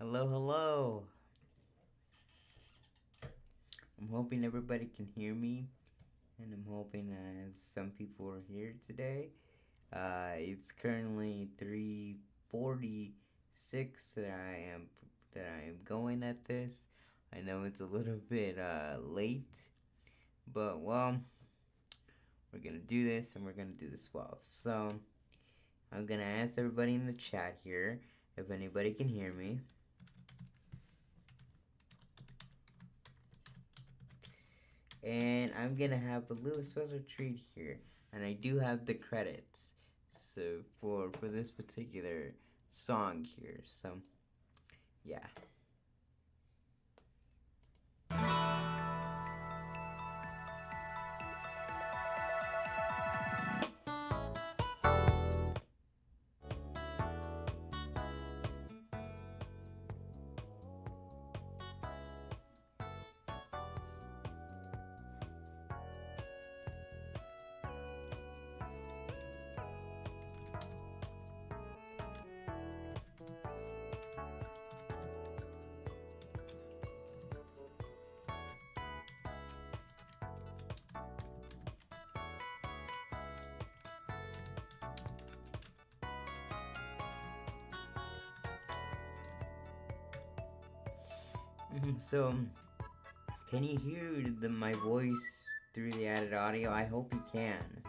Hello, hello. I'm hoping everybody can hear me, and I'm hoping some people are here today. It's currently 3:46 that I am going at this. I know it's a little bit late, but well, we're gonna do this, and we're gonna do this well. So I'm gonna ask everybody in the chat here if anybody can hear me. And I'm gonna have a little special treat here, and I do have the credits so for this particular song here. So yeah. So can you hear my voice through the added audio? I hope you can.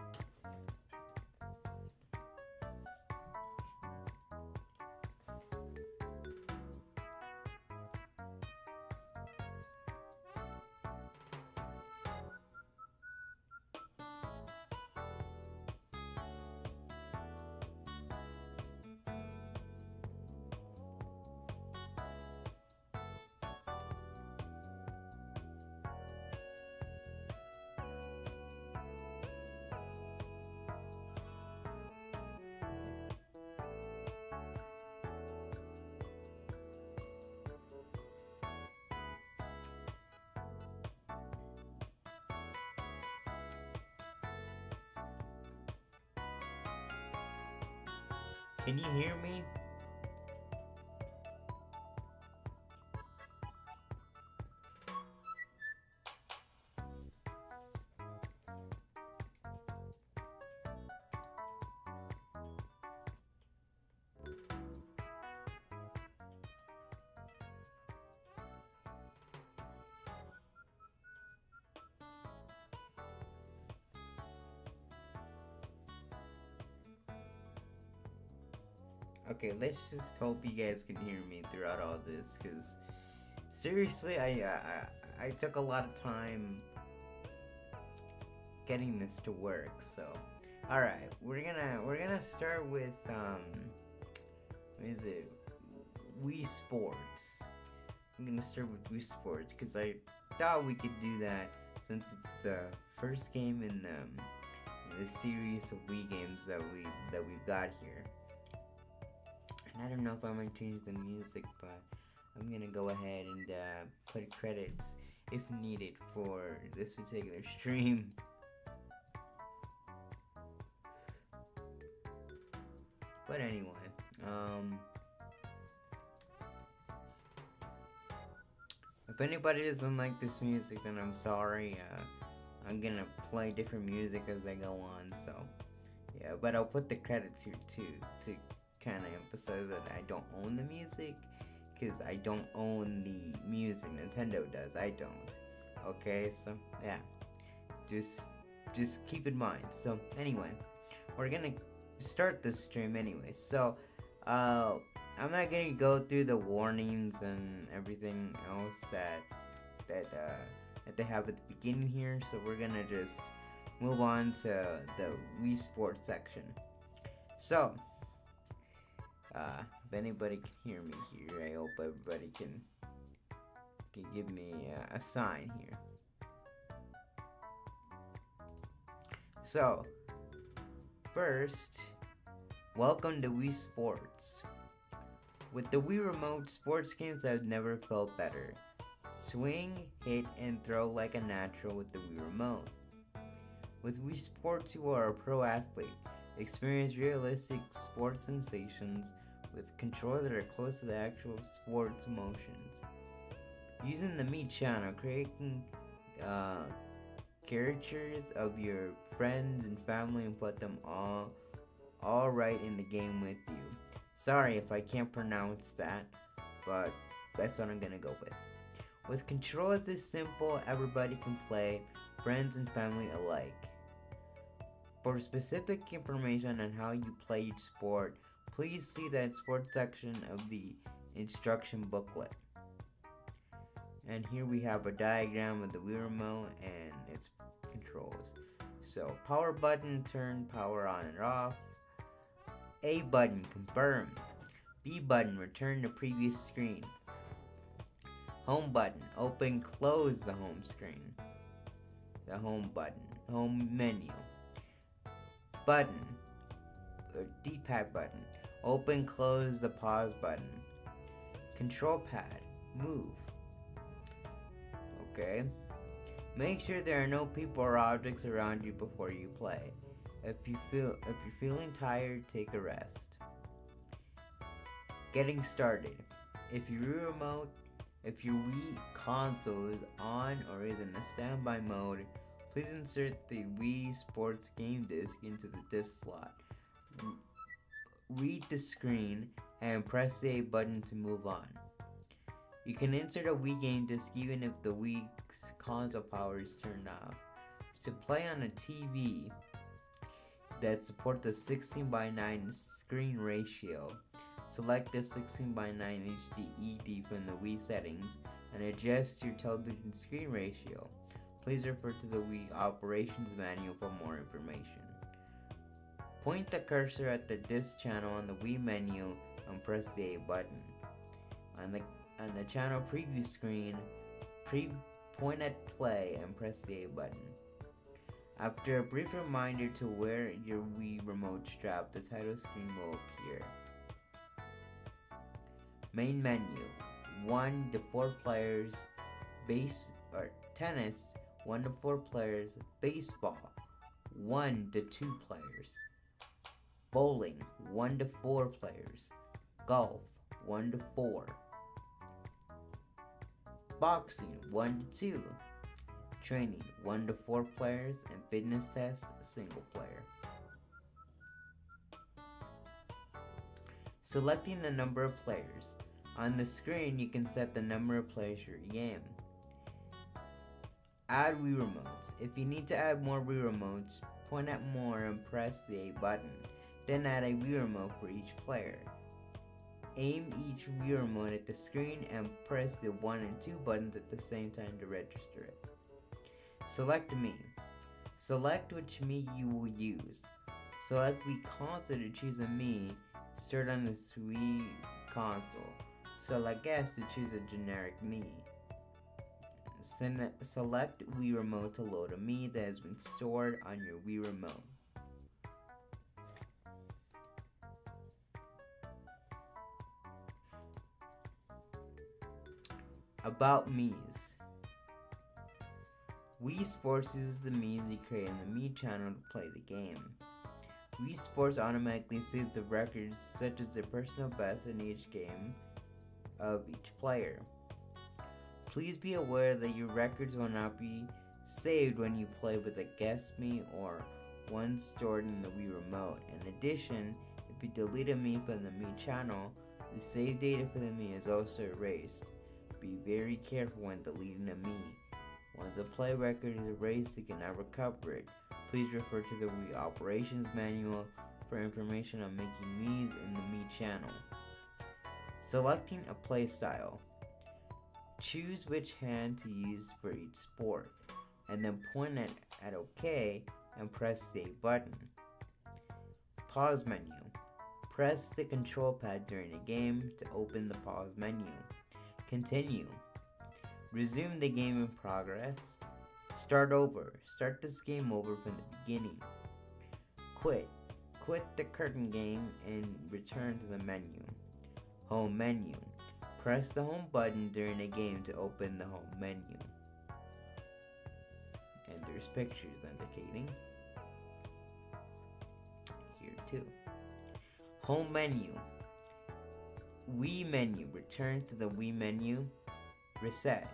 Can you hear me? Okay, let's just hope you guys can hear me throughout all this, because seriously, I took a lot of time getting this to work. So, all right, we're gonna start with what is it? Wii Sports. I'm gonna start with Wii Sports because I thought we could do that since it's the first game in the series of Wii games that we've got here. And I don't know if I'm gonna change the music, but I'm gonna go ahead and put credits if needed for this particular stream. But anyway, if anybody doesn't like this music, then I'm sorry. I'm gonna play different music as I go on. So yeah, but I'll put the credits here too to kind of emphasize that I don't own the music, because I don't own the music. Nintendo does. I don't. Okay, so yeah, just keep in mind. So anyway, we're gonna start this stream anyway. So I'm not gonna go through the warnings and everything else that they have at the beginning here. So we're gonna just move on to the Wii Sports section. So if anybody can hear me here, I hope everybody can give me a sign here. So first, welcome to Wii Sports. With the Wii Remote, sports games have never felt better. Swing, hit, and throw like a natural with the Wii Remote. With Wii Sports, you are a pro athlete. Experience realistic sports sensations with controls that are close to the actual sports motions. Using the Me channel, creating characters of your friends and family and put them all right in the game with you. Sorry if I can't pronounce that, but that's what I'm gonna go with. With controls this simple, everybody can play, friends and family alike. For specific information on how you play each sport, please see that sports section of the instruction booklet. And here we have a diagram of the Wii remote and its controls. So power button, turn power on and off. A button, confirm. B button, return to previous screen. Home button, open, close the home screen. The home button, home menu. Button, or D-pad button, open, close the pause button. Control pad, move. Okay. Make sure there are no people or objects around you before you play. If you're feeling tired, take a rest. Getting started. If your Wii console is on or is in a standby mode, please insert the Wii Sports game disc into the disc slot. Read the screen and press the A button to move on. You can insert a Wii game disc even if the Wii console power is turned off. To play on a TV that supports the 16:9 screen ratio, select the 16:9 HD ED from the Wii settings and adjust your television screen ratio. Please refer to the Wii operations manual for more information. Point the cursor at the disc channel on the Wii menu and press the A button. On the channel preview screen, point at play and press the A button. After a brief reminder to wear your Wii remote strap, the title screen will appear. Main menu, 1 to 4 players, tennis, 1 to 4 players, baseball, 1 to 2 players, bowling, 1 to 4 players, golf, 1 to 4, boxing, 1 to 2, training, 1 to 4 players, and fitness test, single player. Selecting the number of players. On the screen, you can set the number of players for your game. Add Wii remotes. If you need to add more Wii remotes, point at more and press the A button. Then add a Wii remote for each player. Aim each Wii remote at the screen and press the 1 and 2 buttons at the same time to register it. Select Me. Select which Me you will use. Select Wii console to choose a Me stored on the Wii console. Select S to choose a generic Me. Select Wii remote to load a Me that has been stored on your Wii remote. About Mii's. Wii Sports uses the Mii's you create in the Mii channel to play the game. Wii Sports automatically saves the records such as their personal best in each game of each player. Please be aware that your records will not be saved when you play with a guest Mii or one stored in the Wii remote. In addition, if you delete a Mii from the Mii channel, the save data for the Mii is also erased. Be very careful when deleting a Mii. Once a play record is erased, you cannot recover it. Please refer to the Wii operations manual for information on making Mii's in the Mii channel. Selecting a play style. Choose which hand to use for each sport, and then point at OK and press the A button. Pause menu. Press the control pad during a game to open the pause menu. Continue. Resume the game in progress. Start over. Start this game over from the beginning. Quit. Quit the curtain game and return to the menu. Home menu. Press the home button during a game to open the home menu. And there's pictures indicating. Here too. Home menu. Wii menu. Return to the Wii menu. Reset.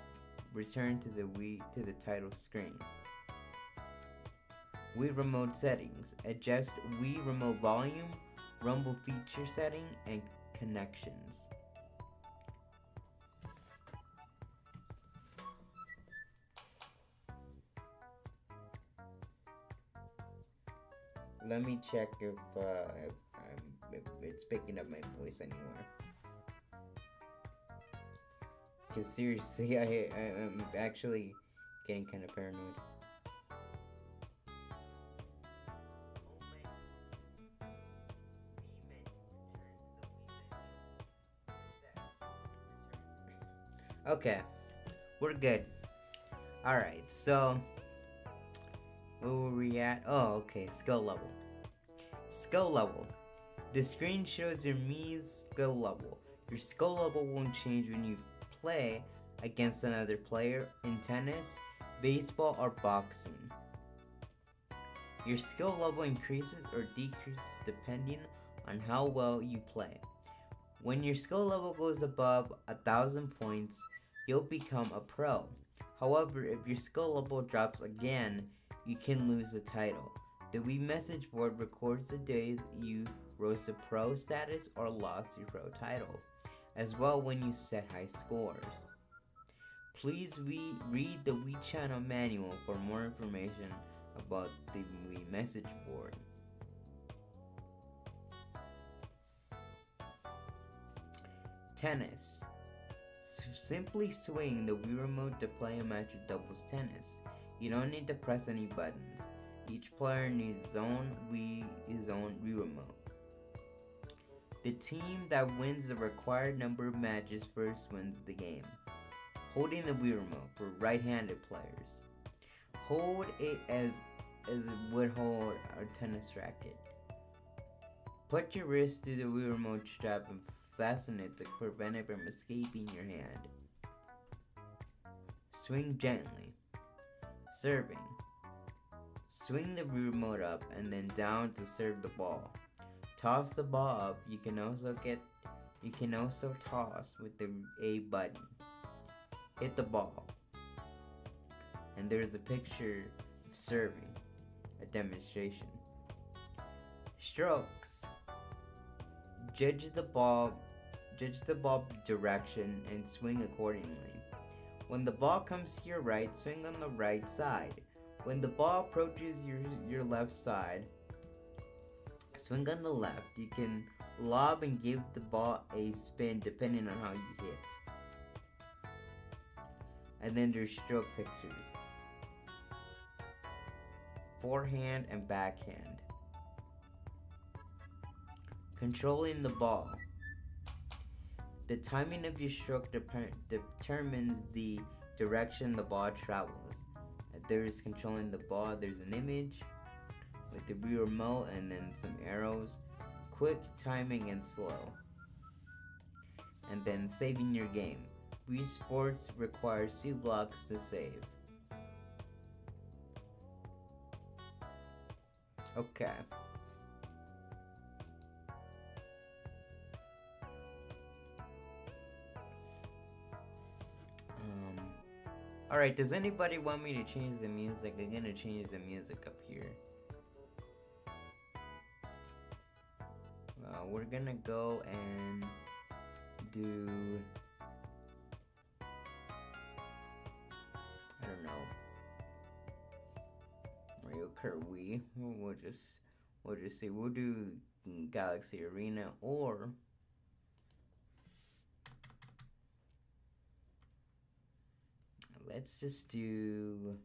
Return to the title screen. Wii remote settings. Adjust Wii remote volume, rumble feature setting, and connections. Let me check if it's picking up my voice anywhere. Cause seriously, I'm actually getting kind of paranoid. Okay, we're good. Alright, so where were we at? Oh, okay, skill level. Skill level. The screen shows your Mii's skill level. Your skill level won't change when you play against another player in tennis, baseball, or boxing. Your skill level increases or decreases depending on how well you play. When your skill level goes above 1,000 points, you'll become a pro. However, if your skill level drops again, you can lose the title. The Wii message board records the days you rose to pro status or lost your pro title, as well when you set high scores. Please read the Wii channel manual for more information about the Wii message board. Tennis. Simply swing the Wii remote to play a match of doubles tennis. You don't need to press any buttons. Each player needs his own Wii remote. The team that wins the required number of matches first wins the game. Holding the Wii remote for right-handed players. Hold it as it would hold a tennis racket. Put your wrist to the Wii remote strap and fasten it to prevent it from escaping your hand. Swing gently. Serving. Swing the Wii remote up and then down to serve the ball. Toss the ball up. You can also toss with the A button. Hit the ball. And there's a picture of serving, a demonstration. Strokes. Judge the ball direction and swing accordingly. When the ball comes to your right, swing on the right side. When the ball approaches your left side, swing on the left. You can lob and give the ball a spin depending on how you hit. And then there's stroke pictures. Forehand and backhand. Controlling the ball. The timing of your stroke determines the direction the ball travels. There is controlling the ball. There's an image with the Wii remote and then some arrows. Quick, timing, and slow. And then saving your game. Wii Sports requires 2 blocks to save. Okay. Alright, does anybody want me to change the music? I'm gonna change the music up here. We're gonna go and do... I don't know. Mario Kart Wii. We'll just see. We'll do Galaxy Arena or... Let's just do...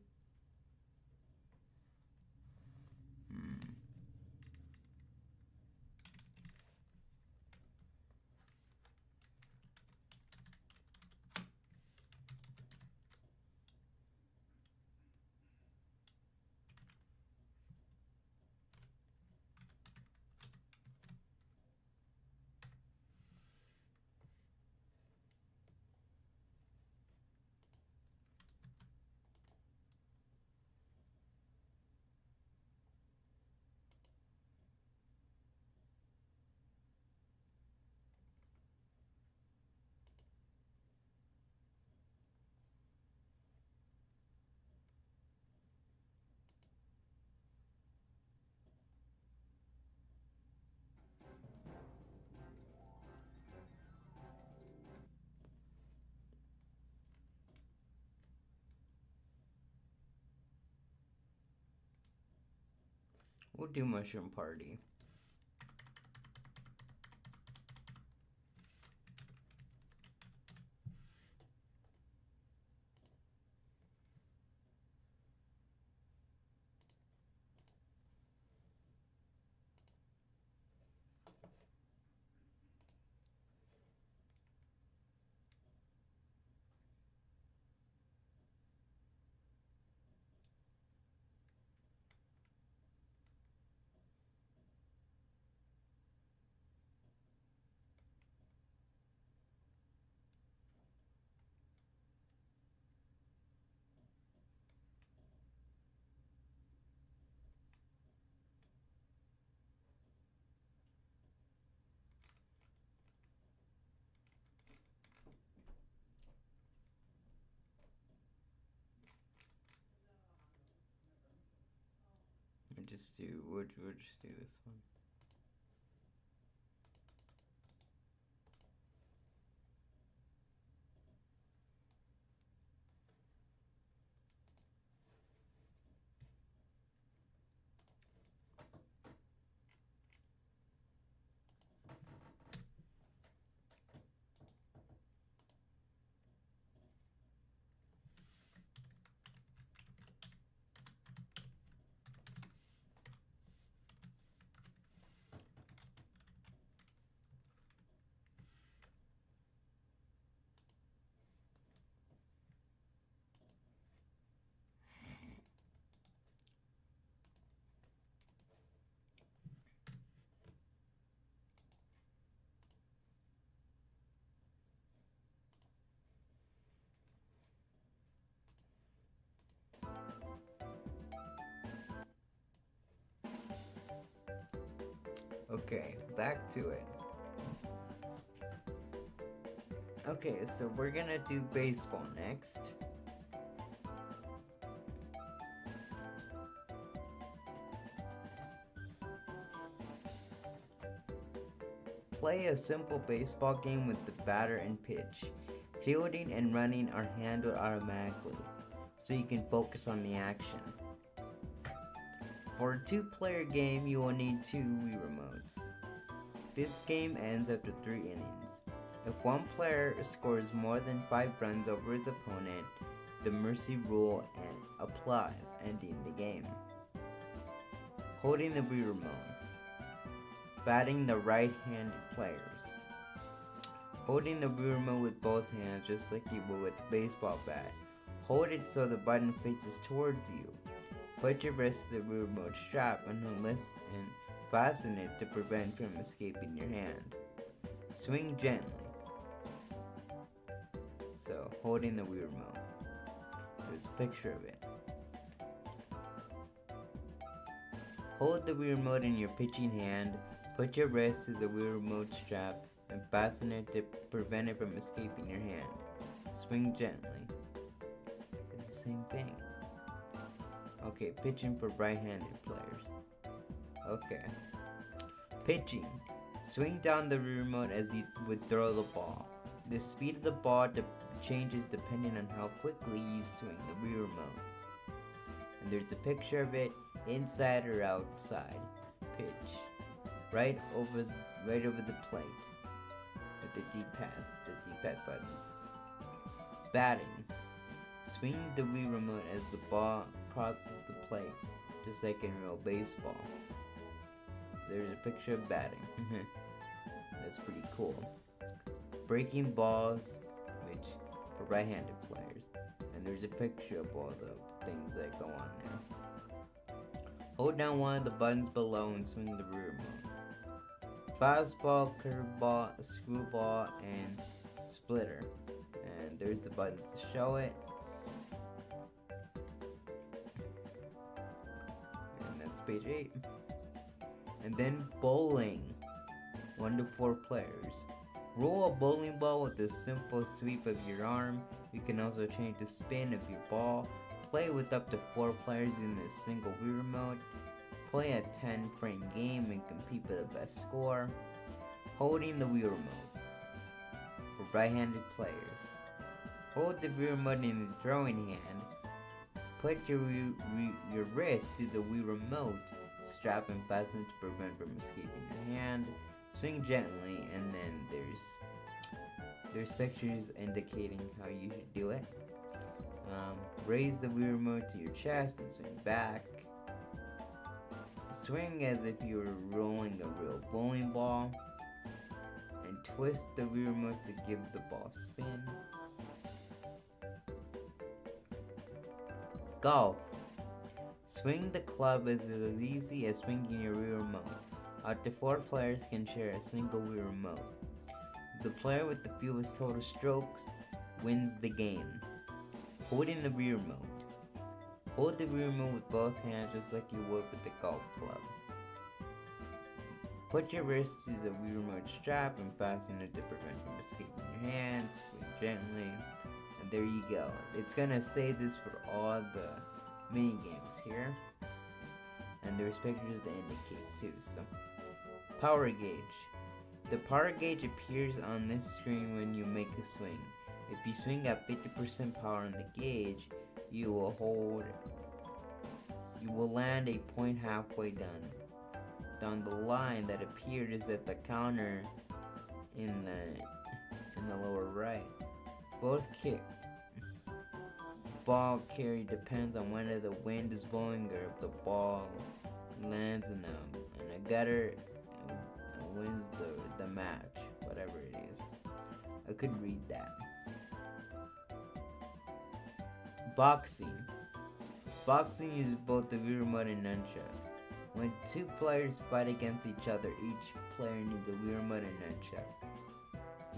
We'll do Mushroom Party. We'll just do this one. Okay, back to it. Okay, so we're gonna do baseball next. Play a simple baseball game with the batter and pitch. Fielding and running are handled automatically, so you can focus on the action. For a 2-player game, you will need 2 Wii remotes. This game ends after 3 innings. If one player scores more than 5 runs over his opponent, the mercy rule applies, ending the game. Holding the Wii remote. Batting the right-handed players. Holding the Wii remote with both hands just like you would with a baseball bat. Hold it so the button faces towards you. Put your wrist to the Wii remote strap and fasten it to prevent from escaping your hand. Swing gently. So, holding the Wii remote. There's a picture of it. Hold the Wii remote in your pitching hand. Put your wrist to the Wii remote strap and fasten it to prevent it from escaping your hand. Swing gently. It's the same thing. Okay, pitching for right-handed players. Okay. Pitching. Swing down the Wii remote as you would throw the ball. The speed of the ball changes depending on how quickly you swing the Wii remote. And there's a picture of it inside or outside. Pitch. Right over the plate. With the D-pad buttons. Batting. Swing the Wii remote as the ball crosses the plate, just like in real baseball. So there's a picture of batting. That's pretty cool. Breaking balls, which for right-handed players. And there's a picture of all the things that go on there. Hold down one of the buttons below and swing the Wii remote. Fastball, curveball, screwball, and splitter. And there's the buttons to show it. And that's page 8. And then bowling. 1 to 4 players. Roll a bowling ball with a simple sweep of your arm. You can also change the spin of your ball. Play with up to 4 players in a single Wii remote. Play a 10-frame game and compete for the best score. Holding the Wii remote. For right-handed players. Hold the Wii remote in the throwing hand. Put your wrist to the Wii remote strap and fasten to prevent from escaping your hand. Swing gently, and then there's pictures indicating how you should do it. Raise the Wii remote to your chest and swing back. Swing as if you were rolling a real bowling ball, and twist the Wii remote to give the ball spin. Golf. Swing the club as easy as swinging your Wii remote. Up to 4 players can share a single Wii remote. The player with the fewest total strokes wins the game. Holding the Wii remote. Hold the Wii remote with both hands just like you would with the golf club. Put your wrist to the Wii remote strap and fasten it to prevent from escaping your hands. Swing gently. And there you go. It's gonna say this for all the mini games here. And there's pictures to indicate too. So, power gauge. The power gauge appears on this screen when you make a swing. If you swing at 50% power on the gauge, you will land a point halfway down the line that appears at the counter in the lower right. Both ball carry depends on whether the wind is blowing or if the ball lands in a gutter and wins the match, whatever it is. I could read that. Boxing. Boxing uses both the Wii remote and nunchuck. When 2 players fight against each other, each player needs a Wii remote and nunchuck.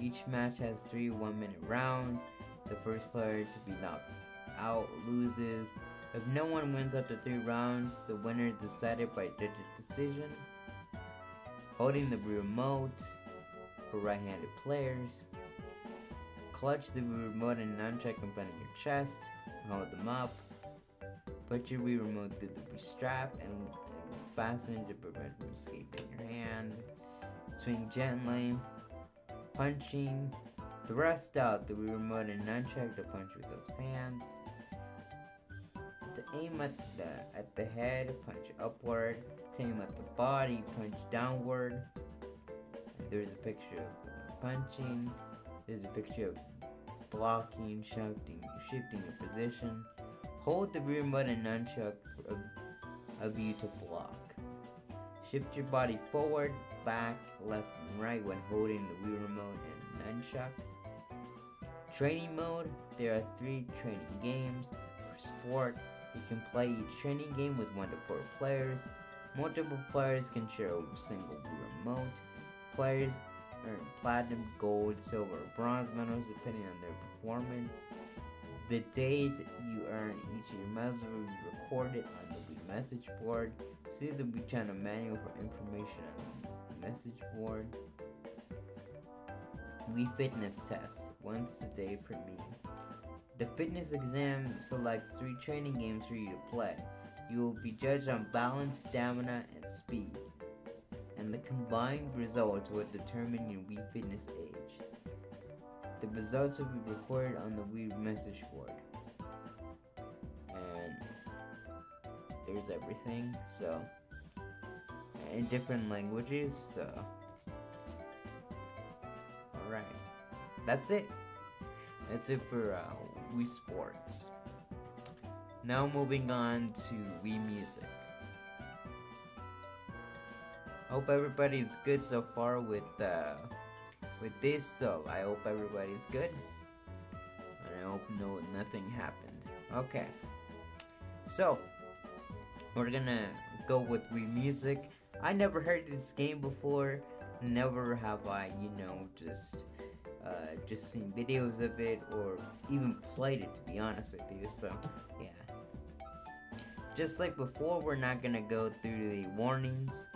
Each match has 3 1-minute rounds. The first player to be knocked out loses. If no one wins after 3 rounds, the winner is decided by judge's decision. Holding the Wii remote for right-handed players. Clutch the Wii remote and nunchuck in front of your chest. Hold them up. Put your Wii remote through the Wii strap and fasten to prevent from escaping your hand. Swing gently. Punching. Thrust out the Wii remote and nunchuck to punch with those hands. To aim at the head, punch upward. To aim at the body, punch downward. And there's a picture of punching. There's a picture of blocking, shifting your position. Hold the Wii remote and nunchuck of you to block. Shift your body forward, back, left, and right when holding the Wii remote and nunchuck. Training mode. There are 3 training games. For sport, you can play each training game with 1 to 4 players. Multiple players can share a single Wii remote. Players earn platinum, gold, silver, or bronze medals depending on their performance. The date you earn each of your medals will be recorded on the Wii message board. See the Wii channel manual for information on the message board. Wii fitness test, once a day per meeting. The fitness exam selects 3 training games for you to play. You will be judged on balance, stamina, and speed. And the combined results will determine your Wii fitness age. The results will be recorded on the Wii message board. And there's everything, so in different languages, so alright. That's it. That's it for Wii Sports. Now moving on to Wii Music. Hope everybody's good so far with this, so I hope everybody's good. And I hope nothing happened. Okay. So, we're gonna go with Wii Music. I never heard this game before. Never have I, just seen videos of it or even played it, to be honest with you. So, yeah. Just like before, we're not gonna go through the warnings.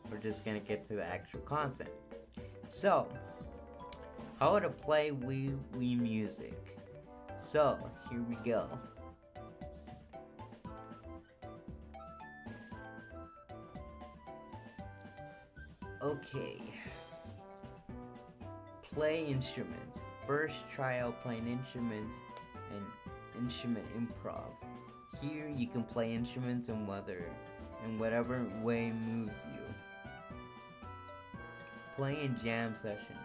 We're just gonna get to the actual content. So, how to play Wii Music. So, here we go. Okay. Play instruments. First, try out playing instruments and instrument improv. Here, you can play instruments and whether in whatever way moves you. Play in jam session.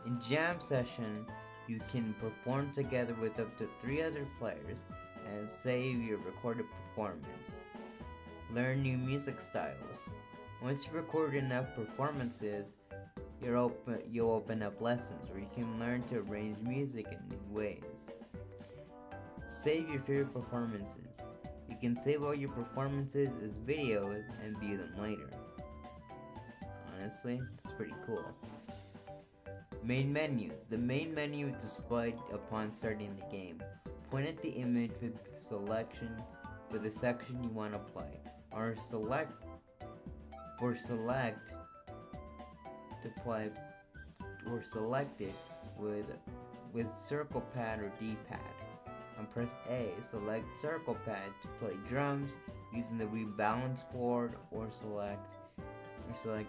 In jam session, you can perform together with up to 3 other players and save your recorded performance. Learn new music styles. Once you record enough performances, you'll open up lessons where you can learn to arrange music in new ways. Save your favorite performances. You can save all your performances as videos and view them later. Honestly, that's pretty cool. Main menu. The main menu is displayed upon starting the game. Point at the image with the section you want to play, or select it with circle pad or D-pad. And press A. Select circle pad to play drums using the Wii balance board, or select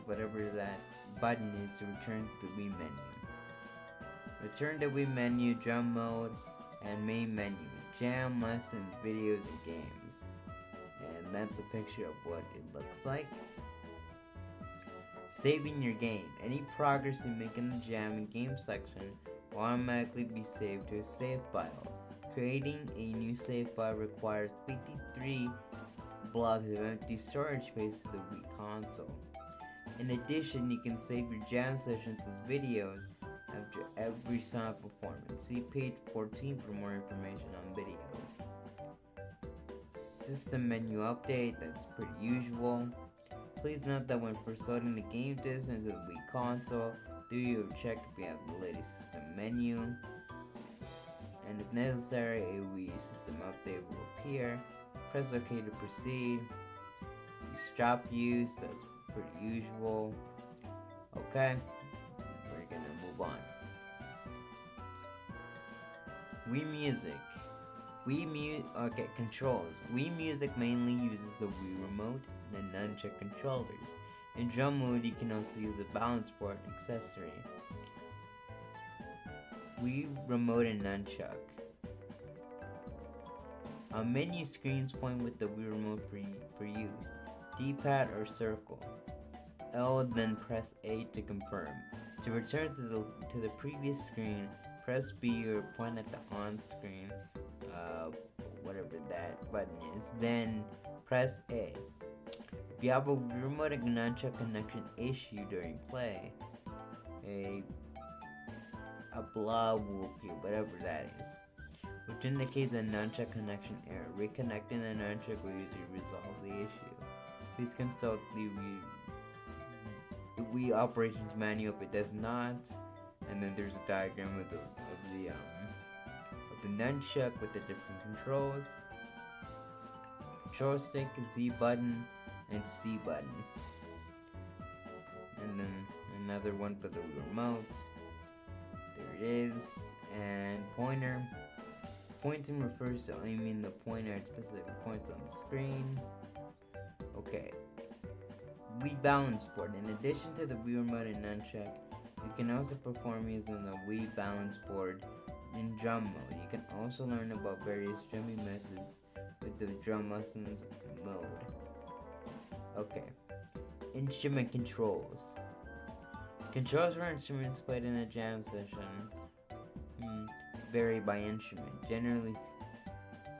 whatever that button is to return to the Wii menu. Return to Wii menu, drum mode, and main menu. Jam, lessons, videos, and games. And that's a picture of what it looks like. Saving your game. Any progress you make in the jam and game section will automatically be saved to a save file. Creating a new save file requires 53 blocks of empty storage space to the Wii console. In addition, you can save your jam sessions as videos after every song performance. See page 14 for more information on videos. System menu update, that's pretty usual. Please note that when first loading the game disc into the Wii console, do you check if you have the latest system menu. And if necessary, a Wii system update will appear. Press OK to proceed. You stop use, that's pretty usual. Okay, we're gonna move on. Wii Music. Okay, controls. Wii Music mainly uses the Wii Remote and the nunchuck controllers. In drum mode, you can also use the balance board accessory. Wii Remote and nunchuck. Menu screens point with the Wii Remote for use. D-pad or circle. L, then press A to confirm. To return to the previous screen, press B or point at the on screen, whatever that button is, then press A. If you have a remote and nunchuck connection issue during play, a blob will appear, whatever that is, which indicates a nunchuck connection error. Reconnecting the nunchuck will usually resolve the issue. Please consult the Wii operations manual if it does not. And then there's a diagram of the nunchuck with the different controls. Control stick, Z button, and C button. And then another one for the remote. There it is. And pointer. Pointing refers to aiming the pointer at specific points on the screen. Okay. Wii balance board. In addition to the Wii remote and nunchuck, you can also perform using the Wii balance board in drum mode. You can also learn about various drumming methods with the drum lessons mode. Okay. Instrument controls. Controls for instruments played in a jam session vary by instrument, generally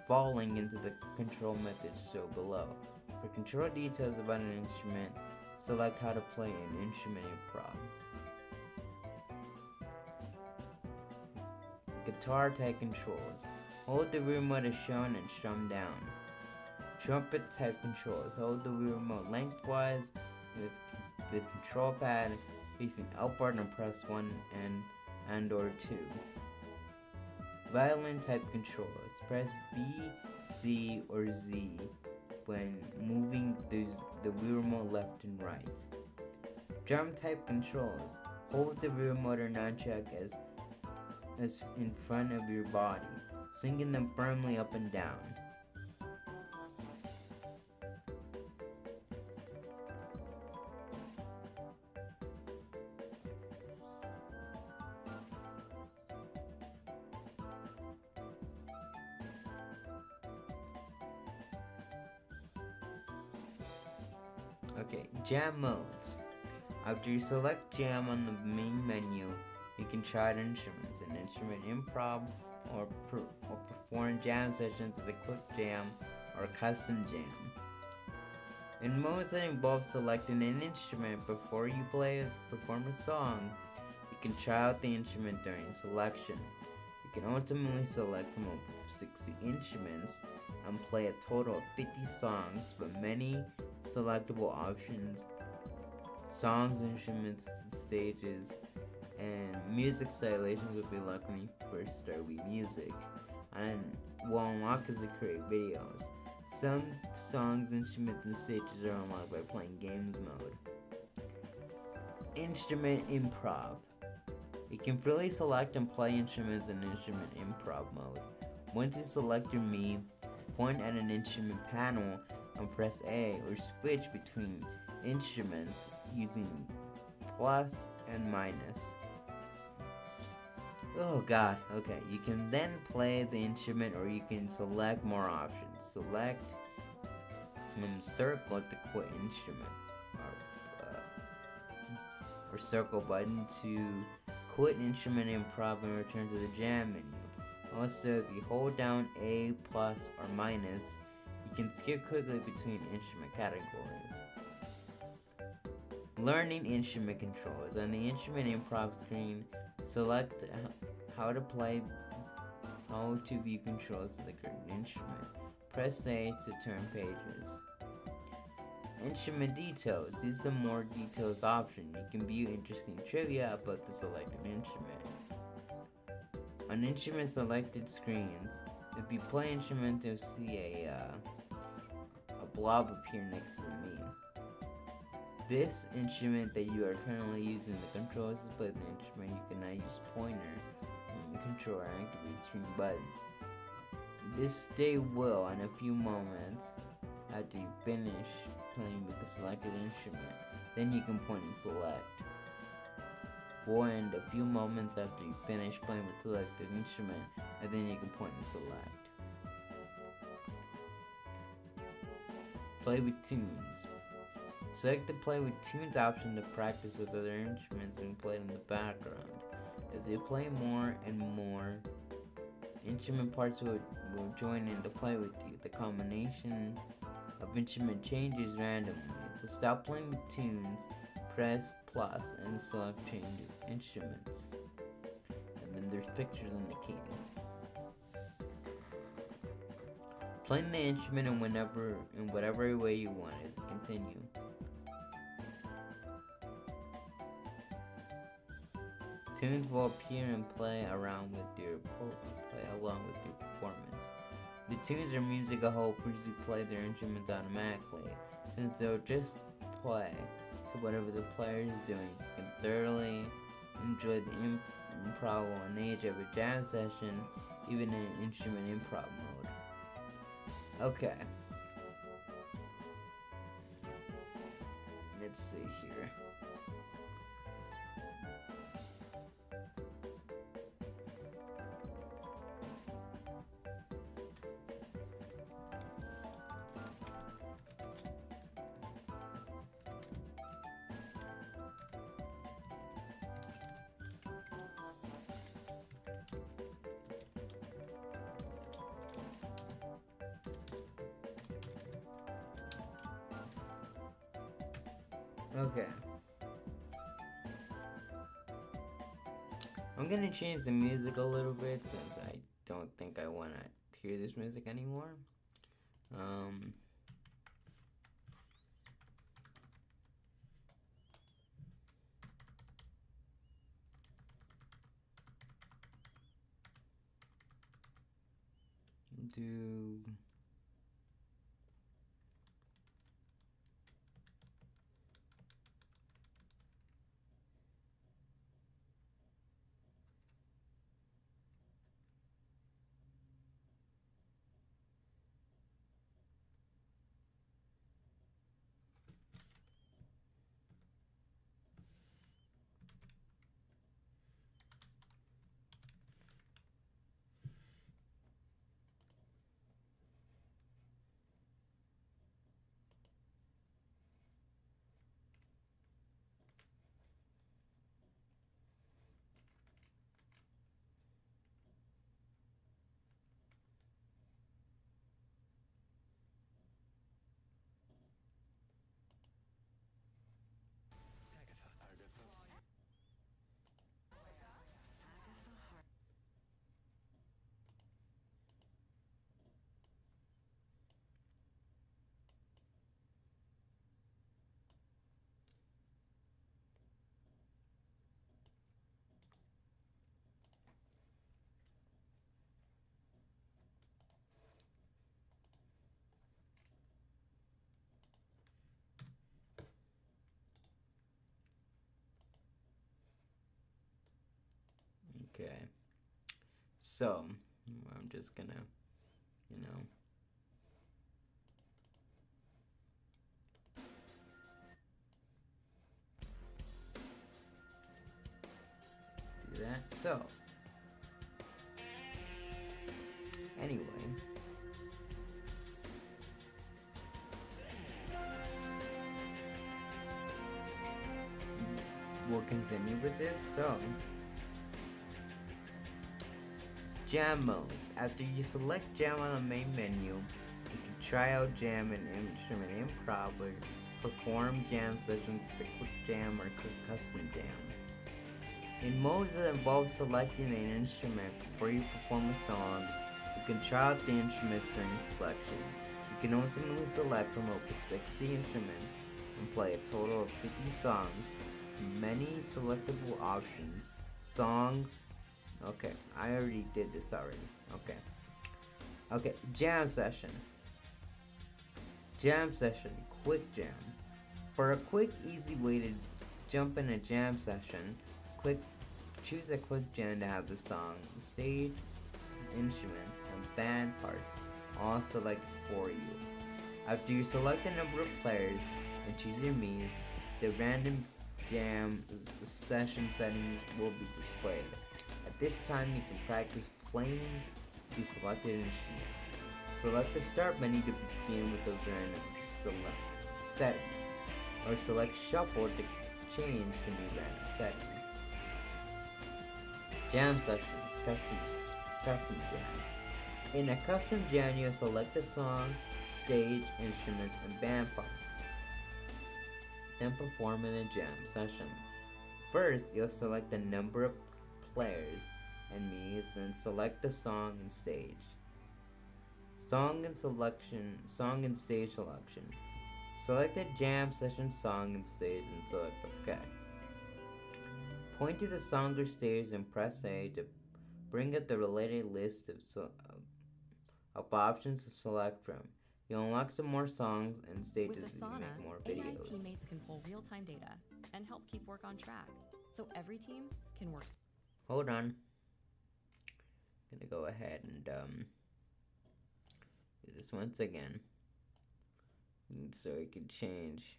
falling into the control methods shown below. For control details about an instrument, select how to play an instrument in prog. Guitar type controls. Hold the Wii remote as shown and strum down. Trumpet type controls. Hold the Wii remote lengthwise with control pad facing outward and press 1 and or 2. Violin type controls. Press B, C, or Z when moving the Wii remote left and right. Drum type controls. Hold the Wii remote or nunchuck as in front of your body, swinging them firmly up and down. Okay, jam modes. After you select jam on the main menu, you can try out instruments, an instrument improv, or perform jam sessions with a quick jam or custom jam. In modes that involve selecting an instrument before you perform a song, you can try out the instrument during selection. You can ultimately select from over 60 instruments and play a total of 50 songs, but many selectable options, songs, instruments, stages, and music stylizations will be locked when you first start with music, and will unlock as you create videos. Some songs, instruments, and stages are unlocked by playing games mode. Instrument improv. You can freely select and play instruments in instrument improv mode. Once you select your Mii, point at an instrument panel and press A or switch between instruments using plus and minus. Oh god, okay. You can then play the instrument or you can select more options. Select circle to quit instrument or circle button to quit instrument improv and return to the jam menu. Also, if you hold down A plus or minus, you can skip quickly between instrument categories. Learning instrument controls. On the instrument improv screen, select how to view controls of the current instrument. Press A to turn pages. Instrument details. This is the more details option. You can view interesting trivia about the selected instrument. On instrument selected screens, if you play instrument, you'll see a blob appear next to the Mii. This instrument that you are currently using, the controls to play the instrument, you can now use pointer and control or activate screen buttons. This day will in a few moments after you finish playing with the selected instrument. Then you can point and select. Will end a few moments after you finish playing with the selected instrument, and then you can point and select. Play with tunes. Select the play with tunes option to practice with other instruments being played in the background. As you play more and more, instrument parts will join in to play with you. The combination of instrument changes randomly. To stop playing with tunes, press plus and select change instruments. And then there's pictures on the key. Playing the instrument in whatever way you want as you continue. Tunes will appear and play along with your performance. The tunes or music helpers who play their instruments automatically, since they'll just play. So whatever the player is doing, you can thoroughly enjoy the improv on age of a jazz session, even in an instrument improv mode. Okay. Let's see here. Okay. I'm gonna change the music a little bit since I don't think I wanna hear this music anymore. Do Okay. So, I'm just gonna, you know, do that. So, anyway, we'll continue with this. So, jam modes. After you select jam on the main menu, you can try out jam and instrument improv or perform jam sessions with quick jam or quick custom jam. In modes that involve selecting an instrument before you perform a song, you can try out the instruments during selection. You can ultimately select from over 60 instruments and play a total of 50 songs. Many selectable options. Songs. Okay, I already did this already. Okay, jam session. Jam session. Quick jam. For a quick, easy way to jump in a jam session, choose a quick jam to have the song, stage, instruments, and band parts all selected for you. After you select the number of players and choose your means, the random jam session settings will be displayed. At this time, you can practice playing the selected instrument. Select the start menu to begin with those random settings, or select shuffle to change to new random settings. Jam session, custom jam. In a custom jam, you'll select the song, stage, instruments, and band parts. Then perform in a jam session. First, you'll select the number of players and means, then select the song and stage. Song and stage selection. Select the jam session song and stage and select OK. Point to the song or stage and press A to bring up the related list of options to select from. You'll unlock some more songs and stages as you make more videos. AI teammates can pull real-time data and help keep work on track, so every team can work. Hold on. I'm gonna go ahead and do this once again, so it can change,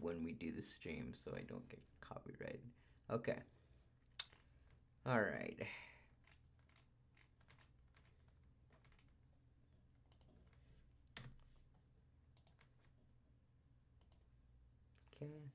when we do the stream, so I don't get copyrighted. Okay. All right. Okay.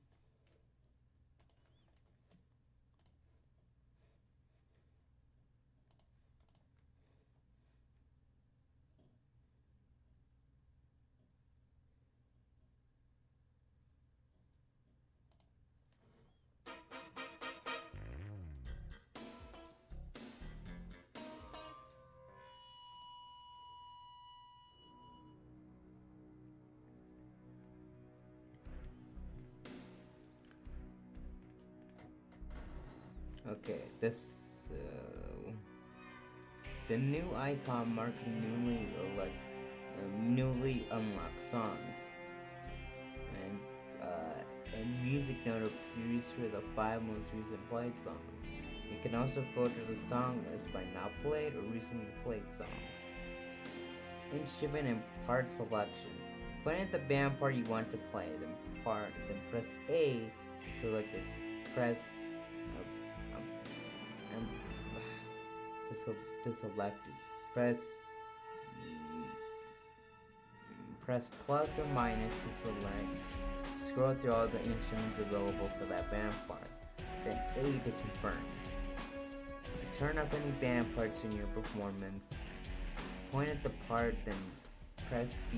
Okay, the new icon marks newly unlocked songs, and music note appears for the 5 most recent played songs. You can also filter the song list by not played or recently played songs. Instrument and part selection. Point at the band part you want to play, then press A to select it. To select it. Press plus or minus to select. Scroll through all the instruments available for that band part. Then A to confirm. To turn off any band parts in your performance, point at the part, then press B,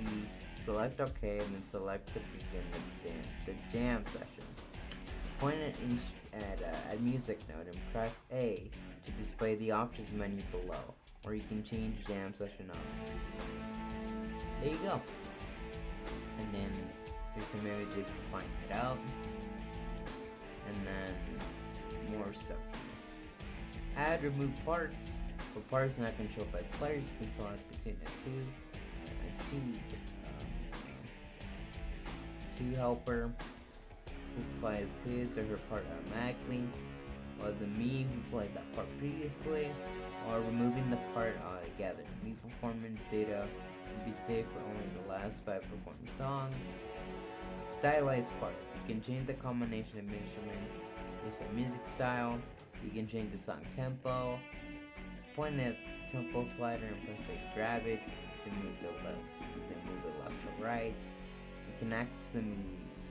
select OK, and then select to begin the jam session. Point at music note and press A to display the options menu below, or you can change jam session options. There you go. And then there's some images to find it out, and then more stuff. Add remove parts. For parts not controlled by players, you can select between a two helper, who plays his or her part automatically, while the me who played that part previously, or removing the part altogether. Me performance data will be saved for only the last 5 performed songs. Stylized parts. You can change the combination of instruments based on music style. You can change the song tempo. Point at tempo slider and press A to grab it. Then move it left to right. You can access the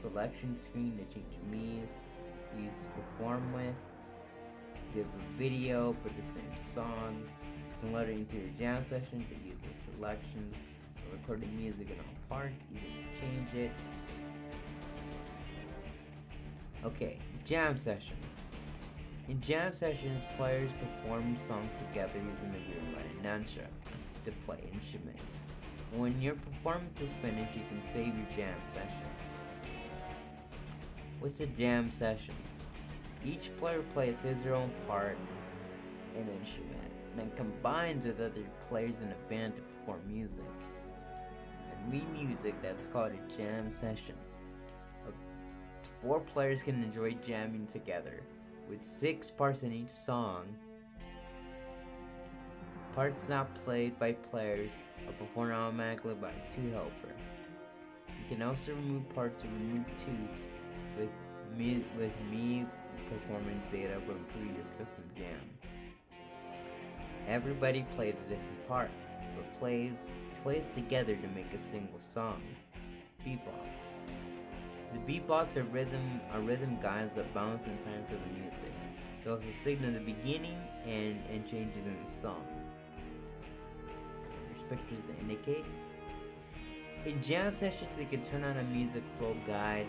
selection screen to change me's used to perform with. You have a video for the same song. You can load it into your jam session to use the selections or recording music in all parts, even change it. Okay, jam session. In jam sessions, players perform songs together using the room by nunchuck to play instruments. When your performance is finished, you can save your jam session. What's a jam session? Each player plays his or her own part and instrument, then combines with other players in a band to perform music. And with music, that's called a jam session. 4 players can enjoy jamming together, with 6 parts in each song. Parts not played by players are performed automatically by a 2 helper. You can also remove parts or remove tunes with me performance data from previous custom jam. Everybody plays a different part, but plays together to make a single song. Beatbox. The beatbox are rhythm guides that bounce in time to the music. They also signal the beginning and changes in the song. There's pictures to indicate. In jam sessions, you can turn on a music flow guide.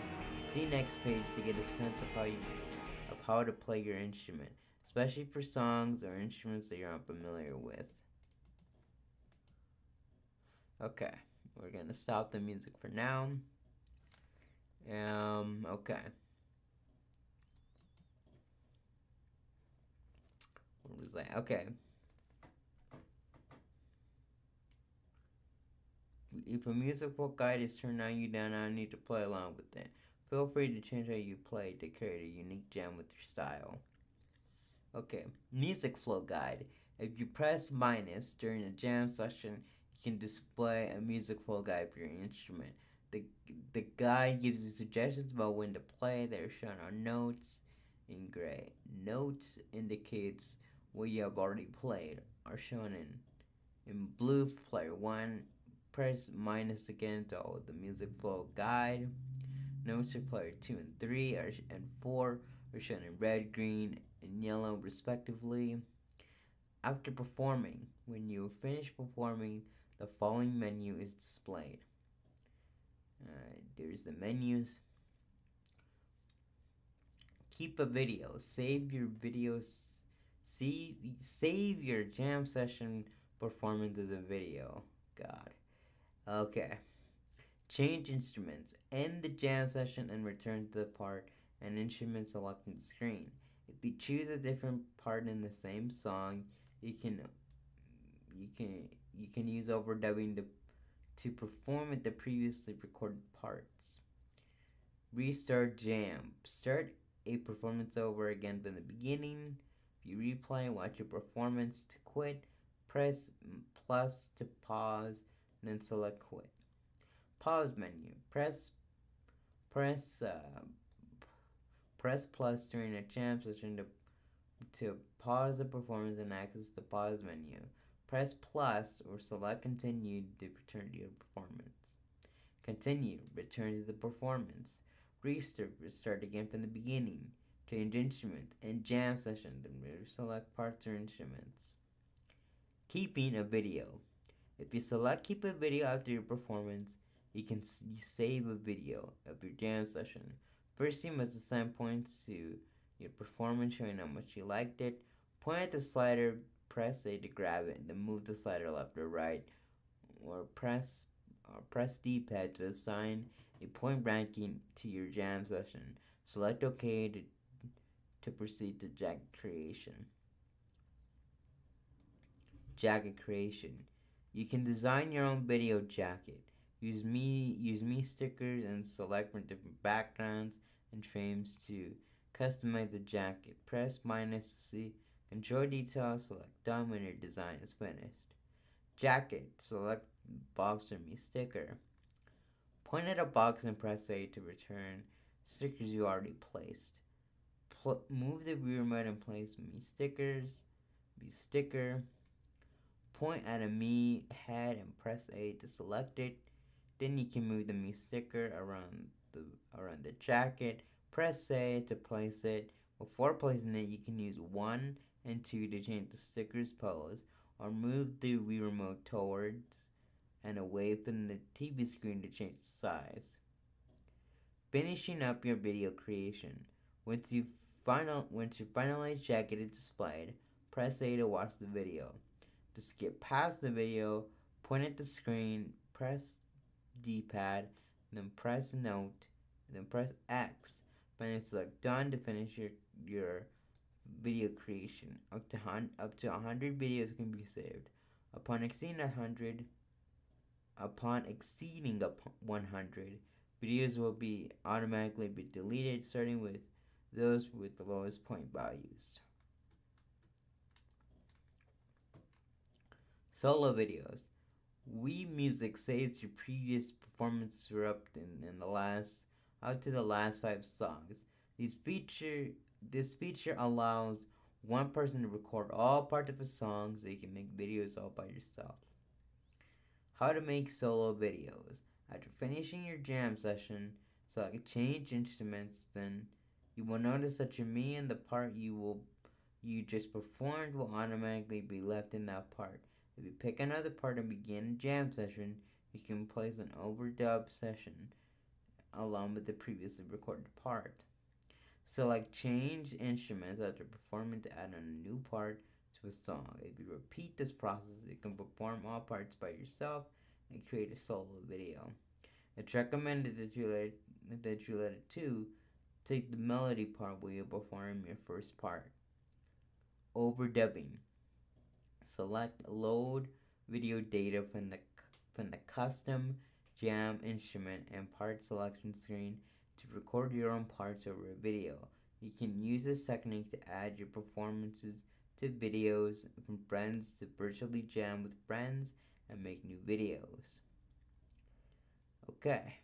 See next page to get a sense of how to play your instrument, especially for songs or instruments that you're unfamiliar with. Okay, we're gonna stop the music for now. Okay. What was that? Okay. If a musical guide is turned on, you do not need to play along with it. Feel free to change how you play to create a unique jam with your style. Okay, music flow guide. If you press minus during a jam session, you can display a music flow guide for your instrument. The guide gives you suggestions about when to play. They're shown on notes in gray. Notes indicates what you have already played, are shown in blue for player 1. Press minus again to hold the music flow guide. Notes for player 2 and 3 and 4 are shown in red, green, and yellow respectively. After performing, when you finish performing, the following menu is displayed. There's the menus. Keep a video. Save your videos. Save your jam session performance as a video. God. Okay. Change instruments. End the jam session and return to the part and instrument selected on the screen. If you choose a different part in the same song, you can use overdubbing to perform with the previously recorded parts. Restart jam. Start a performance over again from the beginning. If you replay, watch your performance. To quit, press plus to pause, and then select quit. Pause menu. Press plus during a jam session to pause the performance and access the pause menu. Press plus or select continue to return to your performance. Continue, return to the performance. Restart again from the beginning. Change instrument and jam session, then select parts or instruments. Keeping a video. If you select keep a video after your performance, you can save a video of your jam session. First, you must assign points to your performance, showing how much you liked it. Point at the slider, press A to grab it, and then move the slider left or right, or press D-pad to assign a point ranking to your jam session. Select OK to proceed to jacket creation. Jacket creation. You can design your own video jacket. Use me stickers and select from different backgrounds and frames to customize the jacket. Press minus to see control details, select done when your design is finished. Jacket, select box or me sticker. Point at a box and press A to return stickers you already placed. Move the view remote and place me sticker. Point at a me head and press A to select it. Then you can move the me sticker around the jacket. Press A to place it. Before placing it, you can use 1 and 2 to change the sticker's pose, or move the Wii remote towards and away from the TV screen to change the size. Finishing up your video creation. Once you finalize jacket is displayed, press A to watch the video. To skip past the video, point at the screen, press D-pad, then press note, then press X. Finally select done to finish your video creation. Up to 100 videos can be saved. Upon exceeding 100, Upon exceeding 100, videos will be automatically be deleted, starting with those with the lowest point values. Solo videos. Wii Music saves your previous performances were up to the last 5 songs. This feature allows one person to record all parts of a song so you can make videos all by yourself. How to make solo videos. After finishing your jam session, select change instruments, then you will notice that your me and the part you just performed will automatically be left in that part. If you pick another part and begin a jam session, you can place an overdub session along with the previously recorded part. Select change instruments after performing to add a new part to a song. If you repeat this process, you can perform all parts by yourself and create a solo video. It's recommended that you let it too take the melody part while you perform your first part. Overdubbing. Select load video data from the custom jam instrument and part selection screen to record your own parts over a video. You can use this technique to add your performances to videos from friends, to virtually jam with friends and make new videos. Okay.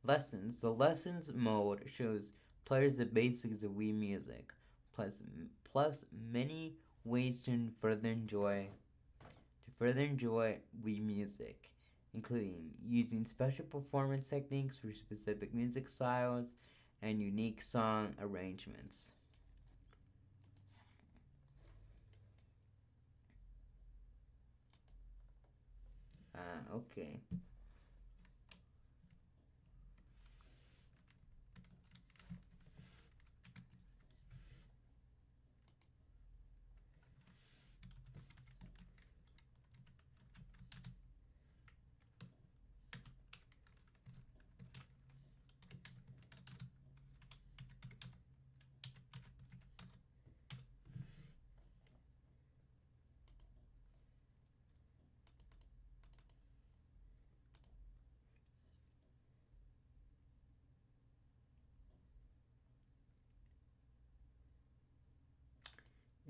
Lessons. The lessons mode shows players the basics of Wii Music, plus many ways to further enjoy Wii Music, including using special performance techniques for specific music styles and unique song arrangements. Okay.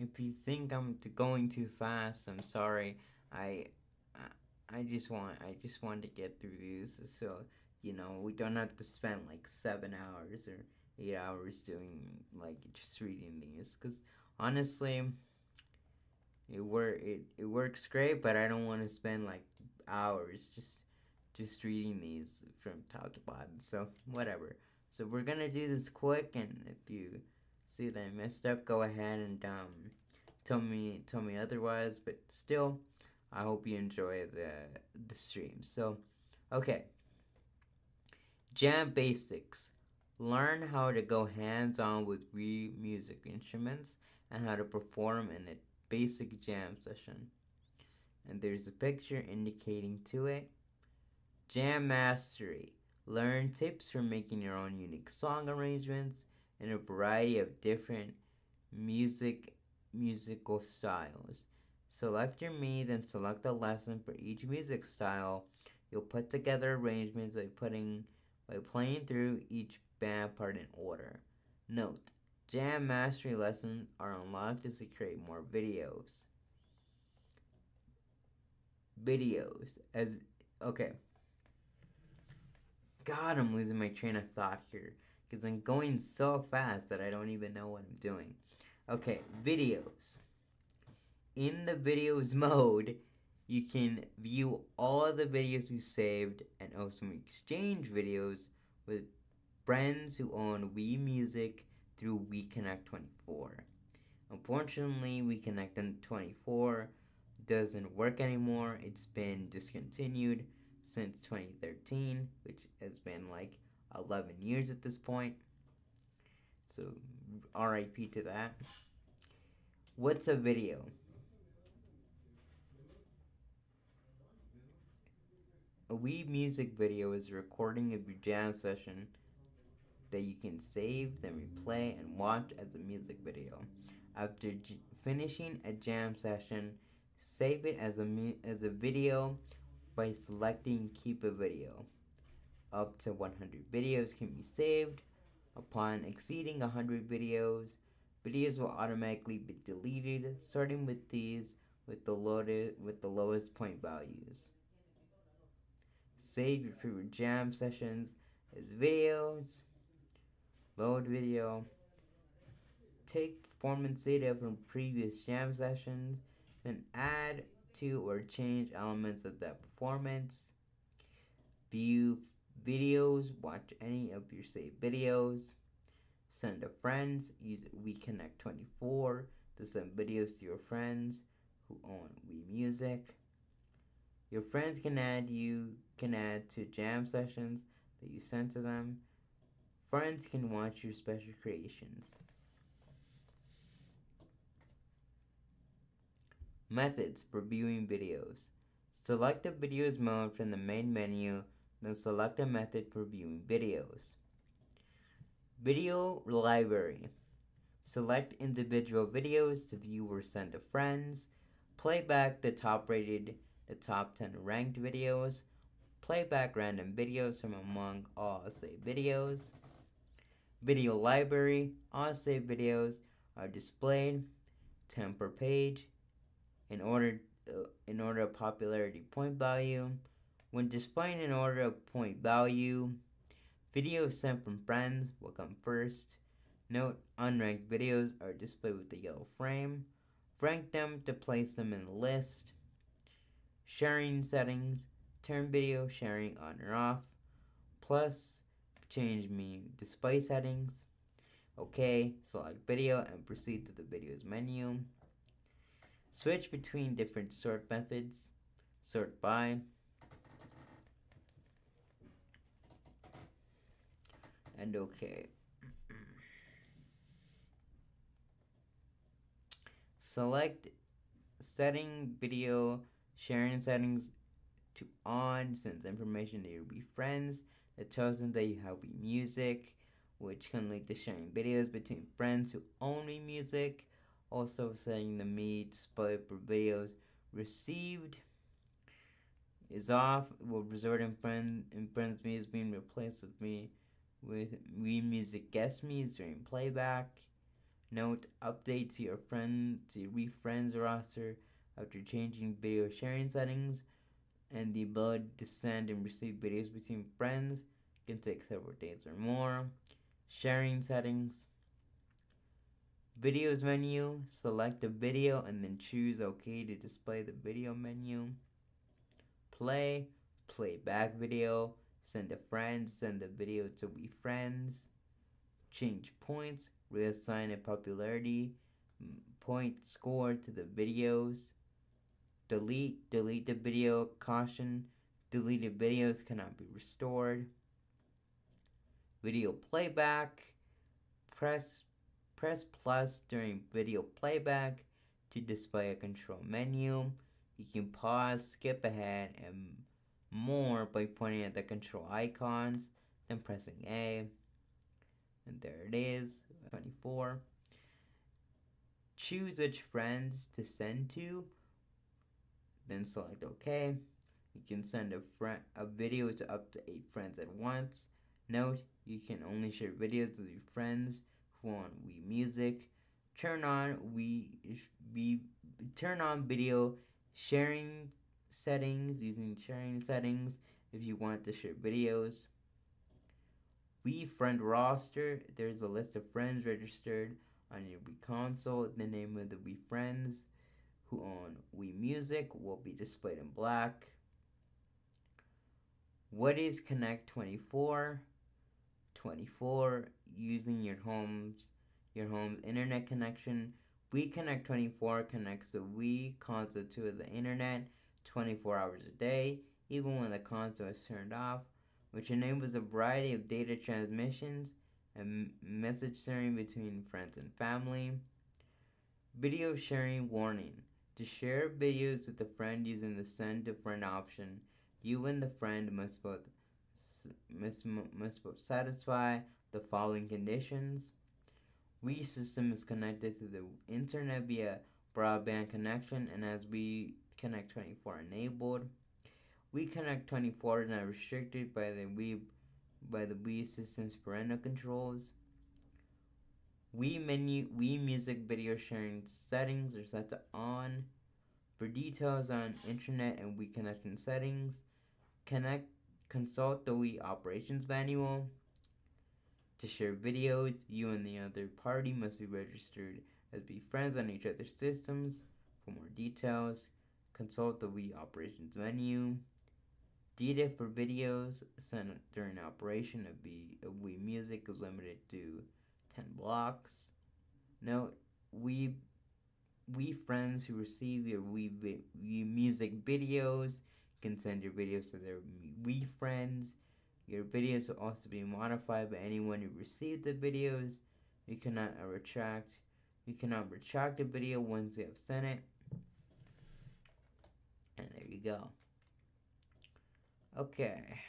If you think I'm going too fast, I'm sorry. I I just want to get through these so we don't have to spend like 7 hours or 8 hours doing like just reading these. Cause honestly, it works great, but I don't want to spend like hours just reading these from top to bottom. So whatever. So we're gonna do this quick, and if you see that I messed up, go ahead and tell me otherwise. But still, I hope you enjoy the stream. So, okay, jam basics. Learn how to go hands-on with Wii music instruments and how to perform in a basic jam session. And there's a picture indicating to it. Jam mastery. Learn tips for making your own unique song arrangements in a variety of different musical styles. Select your me, then select a lesson for each music style You'll put together arrangements by playing through each band part in order. Note: Jam mastery lessons are unlocked as you create more videos. As okay. God, I'm losing my train of thought here because I'm going so fast that I don't even know what I'm doing. Okay, videos. In the videos mode, you can view all the videos you saved and also exchange videos with friends who own Wii Music through Wii Connect 24. Unfortunately, Wii Connect 24 doesn't work anymore. It's been discontinued since 2013, which has been like 11 years at this point. So, RIP to that. What's a video? A Wii music video is a recording of your jam session that you can save, then replay, and watch as a music video. After finishing a jam session, save it as a video by selecting Keep a Video. Up to 100 videos can be saved. Upon exceeding 100 videos, videos will automatically be deleted, starting with these with the lowest point values. Save your favorite jam sessions as videos. Load video. Take performance data from previous jam sessions, then add to or change elements of that performance. View videos, watch any of your saved videos. Send to friends, use WeConnect 24 to send videos to your friends who own Wii Music. Your friends can add to jam sessions that you send to them. Friends can watch your special creations. Methods for viewing videos. Select the videos mode from the main menu, then select a method for viewing videos. Video library. Select individual videos to view or send to friends. Play back the top 10 ranked videos. Play back random videos from among all saved videos. Video library. All saved videos are displayed 10 per page in order of popularity point value. When displaying in order of point value, videos sent from friends will come first. Note: unranked videos are displayed with the yellow frame. Rank them to place them in the list. Sharing settings. Turn video sharing on or off. Plus, change display settings. OK, select video and proceed to the videos menu. Switch between different sort methods. Sort by. And OK. Select setting video sharing settings to on, sends information to your Wii friends that tells them that you have Wii Music, which can lead to sharing videos between friends who own Wii Music. Also, setting the Me display for videos received is off. Will result in friends me is being replaced with Wii Music guest me during playback. Note: update to your Wii friends roster after changing video sharing settings, and the ability to send and receive videos between friends can take several days or more. Sharing settings. Videos menu. Select a video and then choose OK to display the video menu. Play back video. Send to friends, send the video to Wii friends. Change points. Reassign a popularity point score to the videos. Delete the video. Caution: deleted videos cannot be restored. Video playback. Press plus during video playback to display a control menu. You can pause, skip ahead, and more by pointing at the control icons, then pressing A. And there it is, 24. Choose which friends to send to, then select OK. You can send a video to up to 8 friends at once. Note, you can only share videos with your friends who want Wii Music. Turn on turn on video sharing settings using sharing settings if you want to share videos. Wii Friend Roster. There's a list of friends registered on your Wii console. The name of the Wii friends who own Wii Music will be displayed in black. What is Connect 24? 24 using your home's internet connection. Wii Connect 24 connects the Wii console to the internet 24 hours a day, even when the console is turned off, which enables a variety of data transmissions and message sharing between friends and family. Video sharing warning. To share videos with a friend using the send to friend option, you and the friend must both satisfy the following conditions. Wii system is connected to the internet via broadband connection and has Wii Connect 24 enabled. Wii Connect 24 is not restricted by the Wii system's parental controls. Wii Music video sharing settings are set to on. For details on internet and Wii connection settings, consult the Wii operations manual. To share videos, you and the other party must be registered as be friends on each other's systems. For more details, consult the Wii operations menu. Data for videos sent during operation of Wii Music is limited to 10 blocks. Note, Wii friends who receive your Wii Music videos can send your videos to their Wii friends. Your videos will also be modified by anyone who received the videos. You cannot retract a video once you have sent it. And there you go. Okay.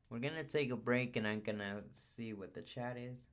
We're gonna take a break and I'm gonna see what the chat is.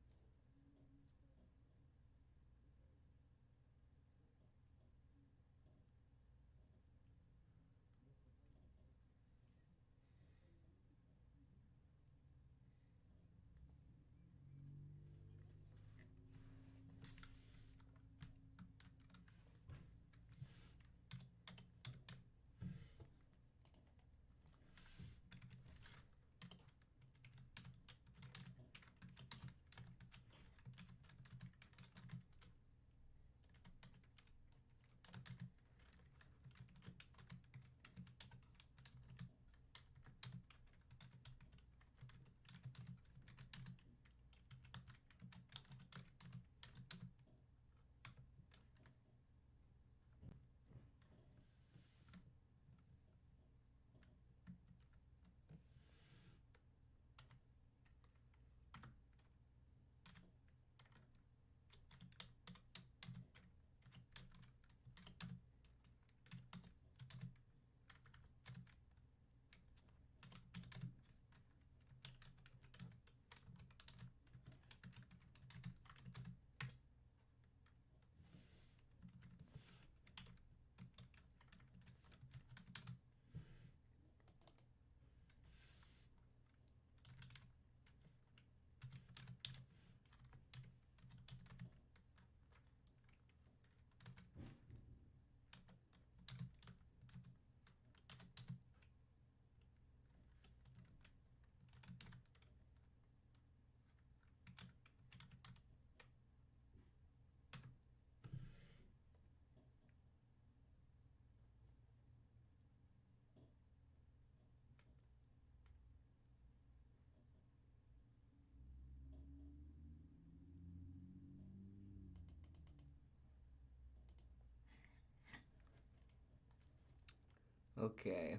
Okay.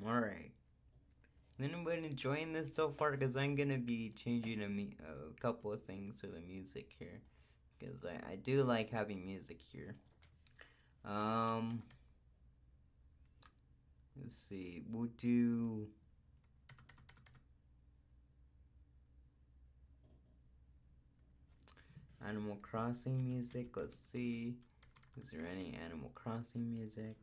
Alright. Is anybody enjoying this so far? Because I'm gonna be changing a couple of things for the music here. Because I do like having music here. Let's see. We'll do. I Animal Crossing music. Let's see. Is there any Animal Crossing music?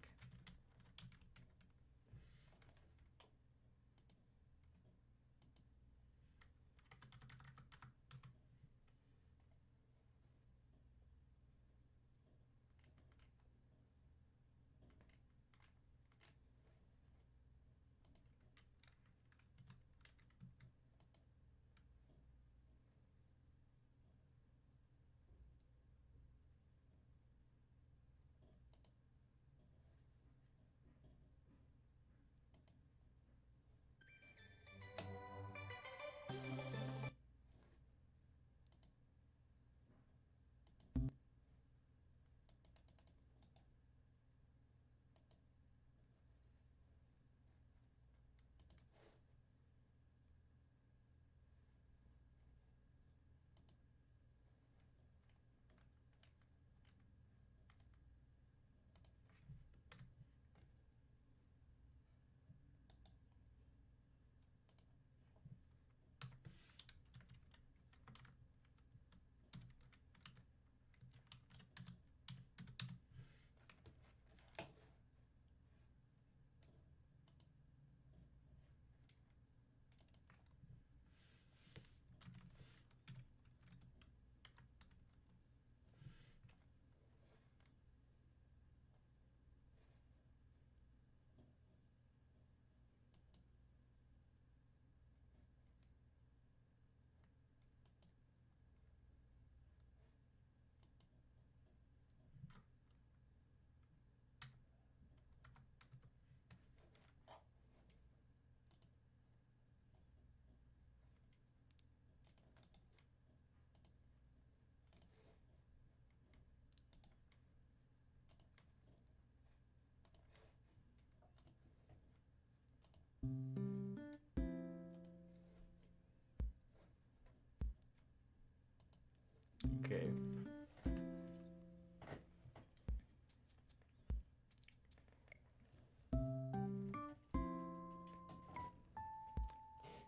Okay.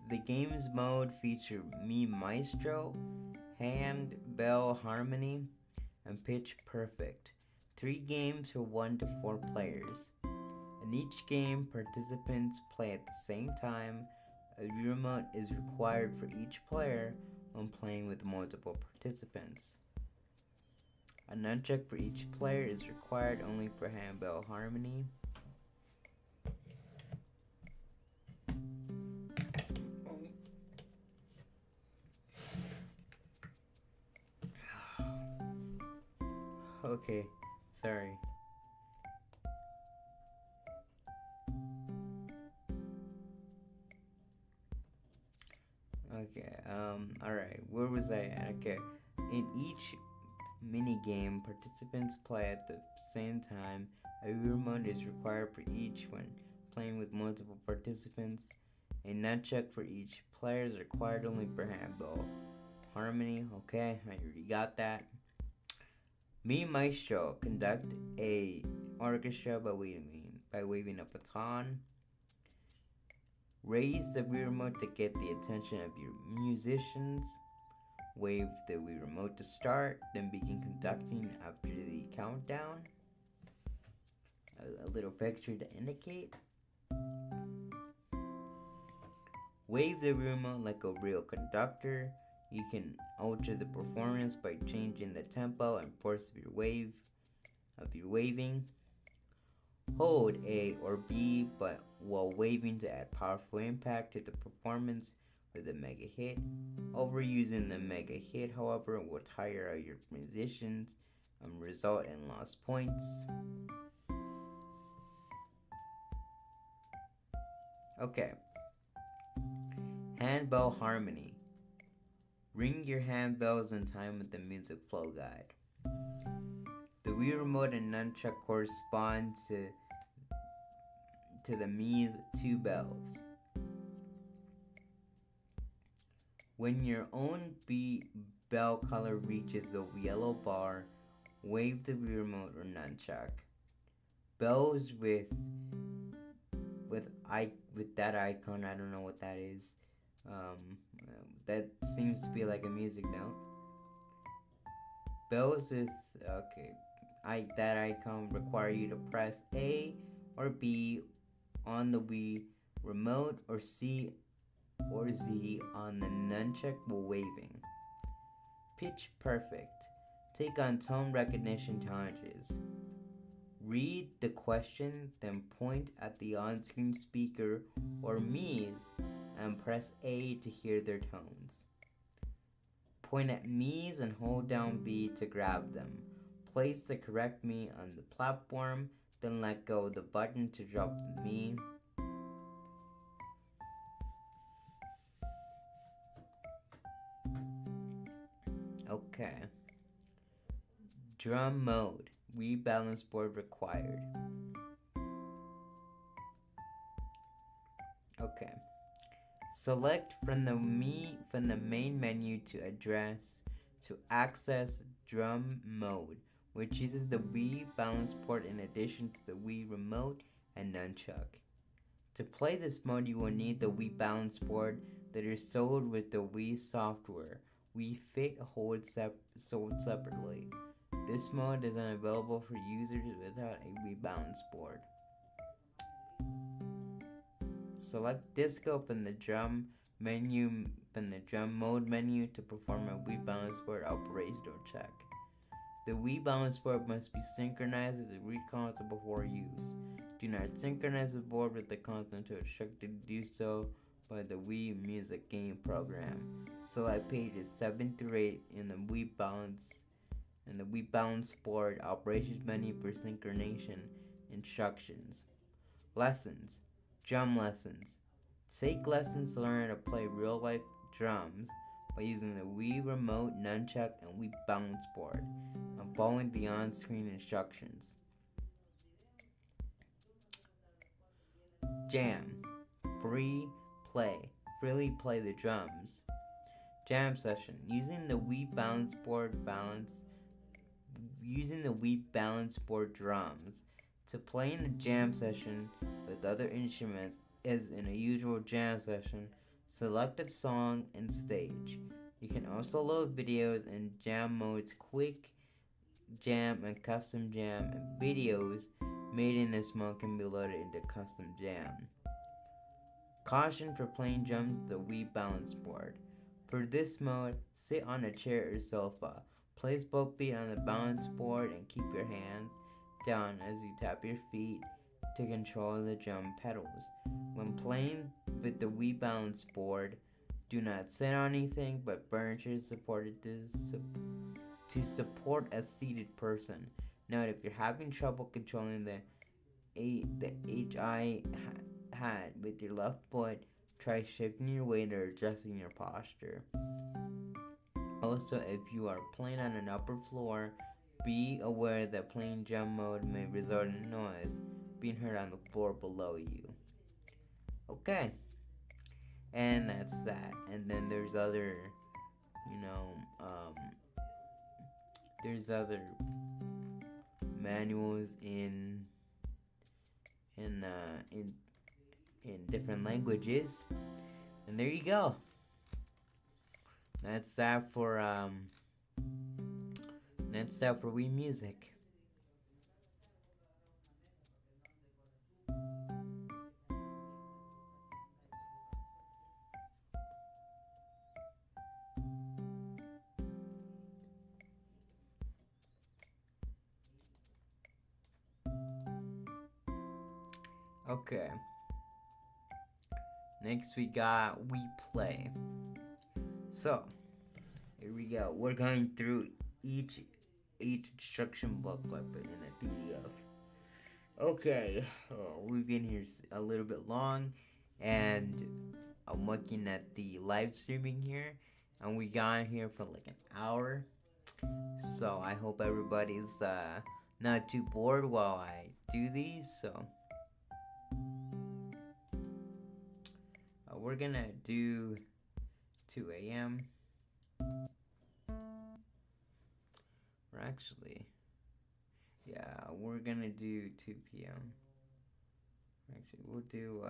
The game's mode feature Me Maestro, Hand, Bell Harmony, and Pitch Perfect. 3 games for 1 to 4 players. In each game, participants play at the same time. A remote is required for each player when playing with multiple participants. A nunchuck for each player is required only for handbell harmony. Okay, sorry. Okay, alright, where was I at? Okay, in each mini game, participants play at the same time. A remote is required for each when playing with multiple participants. A nunchuck for each player is required only per handball. Harmony, okay, I already got that. Me Maestro, conduct a orchestra by waving a baton. Raise the Wii Remote to get the attention of your musicians. Wave the Wii Remote to start, then begin conducting after the countdown. A little picture to indicate. Wave the Wii Remote like a real conductor. You can alter the performance by changing the tempo and force of your waving. Hold A or B but while waving to add powerful impact to the performance with a mega hit. Overusing the mega hit, however, will tire out your musicians and result in lost points. Okay. Handbell harmony. Ring your handbells in time with the music flow guide. The Wii Remote and Nunchuck correspond to the Mii's 2 bells. When your own bell color reaches the yellow bar, wave the Wii Remote or Nunchuck. Bells with that icon, I don't know what that is. That seems to be like a music note. Bells is okay. That icon require you to press A or B on the Wii remote or C or Z on the nunchuck while waving. Pitch perfect. Take on tone recognition challenges. Read the question, then point at the on-screen speaker or Mii's and press A to hear their tones. Point at Mii's and hold down B to grab them. Place the correct Mii on the platform, then let go of the button to drop the Mii. Okay. Drum mode. Wii balance board required. Okay. Select from the main menu to access drum mode, which uses the Wii balance board in addition to the Wii remote and nunchuck. To play this mode, you will need the Wii balance board that is sold with the Wii software. Wii Fit sold separately. This mode is unavailable for users without a Wii balance board. Select disco from the drum mode menu to perform a Wii balance board operational check. The Wii balance board must be synchronized with the Wii console before use. Do not synchronize the board with the console until instructed to do so by the Wii Music game program. Select pages 7 through 8 in the Wii balance board operations menu for synchronization instructions. Lessons. Drum lessons. Take lessons to learn how to play real-life drums by using the Wii remote, nunchuck, and Wii balance board and following the on-screen instructions. Jam. Freely play the drums. Jam session. Using the Wii balance board drums to play in a jam session with other instruments as in a usual jam session. Select a song and stage. You can also load videos in jam modes, quick jam and custom jam, and videos made in this mode can be loaded into custom jam. Caution for playing drums with the Wii balance board. For this mode, sit on a chair or sofa. Place both feet on the balance board and keep your hands down as you tap your feet to control the drum pedals. When playing with the Wii balance board, do not sit on anything but furniture supported to support a seated person. Note, if you're having trouble controlling the HI hat with your left foot, try shifting your weight or adjusting your posture. Also, if you are playing on an upper floor, be aware that playing drum mode may result in noise being heard on the floor below you. Okay, and that's that. And then there's other, there's other manuals in different languages. And there you go. That's that for Wii Music. Okay. Next we got We Play. So, here we go. We're going through each instruction booklet in a PDF. Okay, we've been here a little bit long, and I'm looking at the live streaming here, and we got here for like an hour. So I hope everybody's not too bored while I do these. So we're gonna do 2 a.m. Or actually, yeah, we're gonna do 2 p.m. Actually, we'll do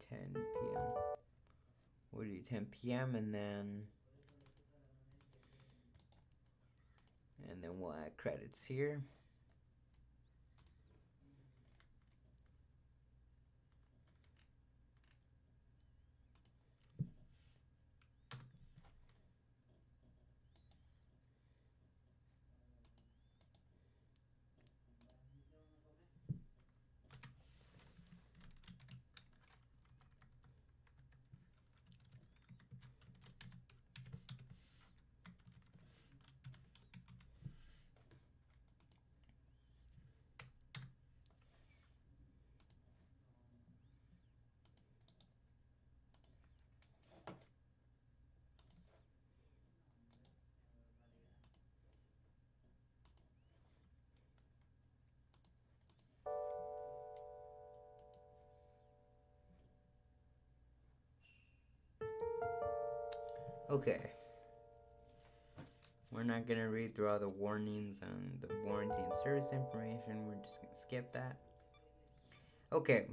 10 p.m. We'll do 10 p.m. and then And then we'll add credits here. Okay. We're not gonna read through all the warnings and the warranty and service information. We're just gonna skip that. Okay.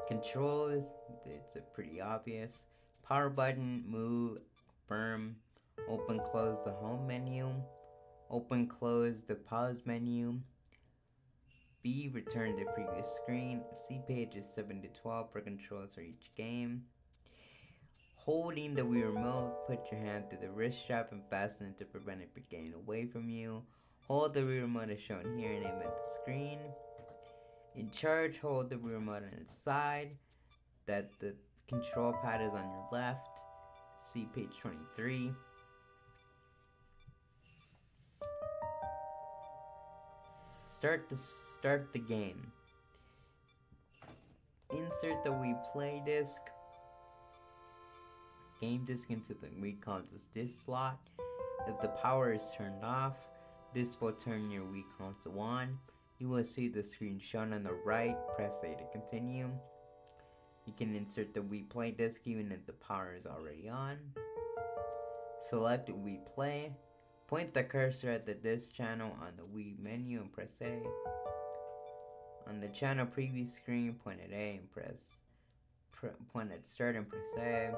Controls, it's a pretty obvious. Power button, move, firm, open, close the home menu, open, close the pause menu. B, return to previous screen. C, pages 7 to 12 for controls for each game. Holding the Wii Remote, put your hand through the wrist strap and fasten it to prevent it from getting away from you. Hold the Wii Remote as shown here and aim at the screen. In charge, hold the Wii Remote on its side, that the control pad is on your left. See page 23. Start the game. Insert the Wii Play disc. Game disc into the Wii console's disc slot. If the power is turned off, this will turn your Wii console on. You will see the screen shown on the right. Press A to continue. You can insert the Wii Play disc even if the power is already on. Select Wii Play. Point the cursor at the disc channel on the Wii menu and press A. On the channel preview screen, point at A and point at start and press A.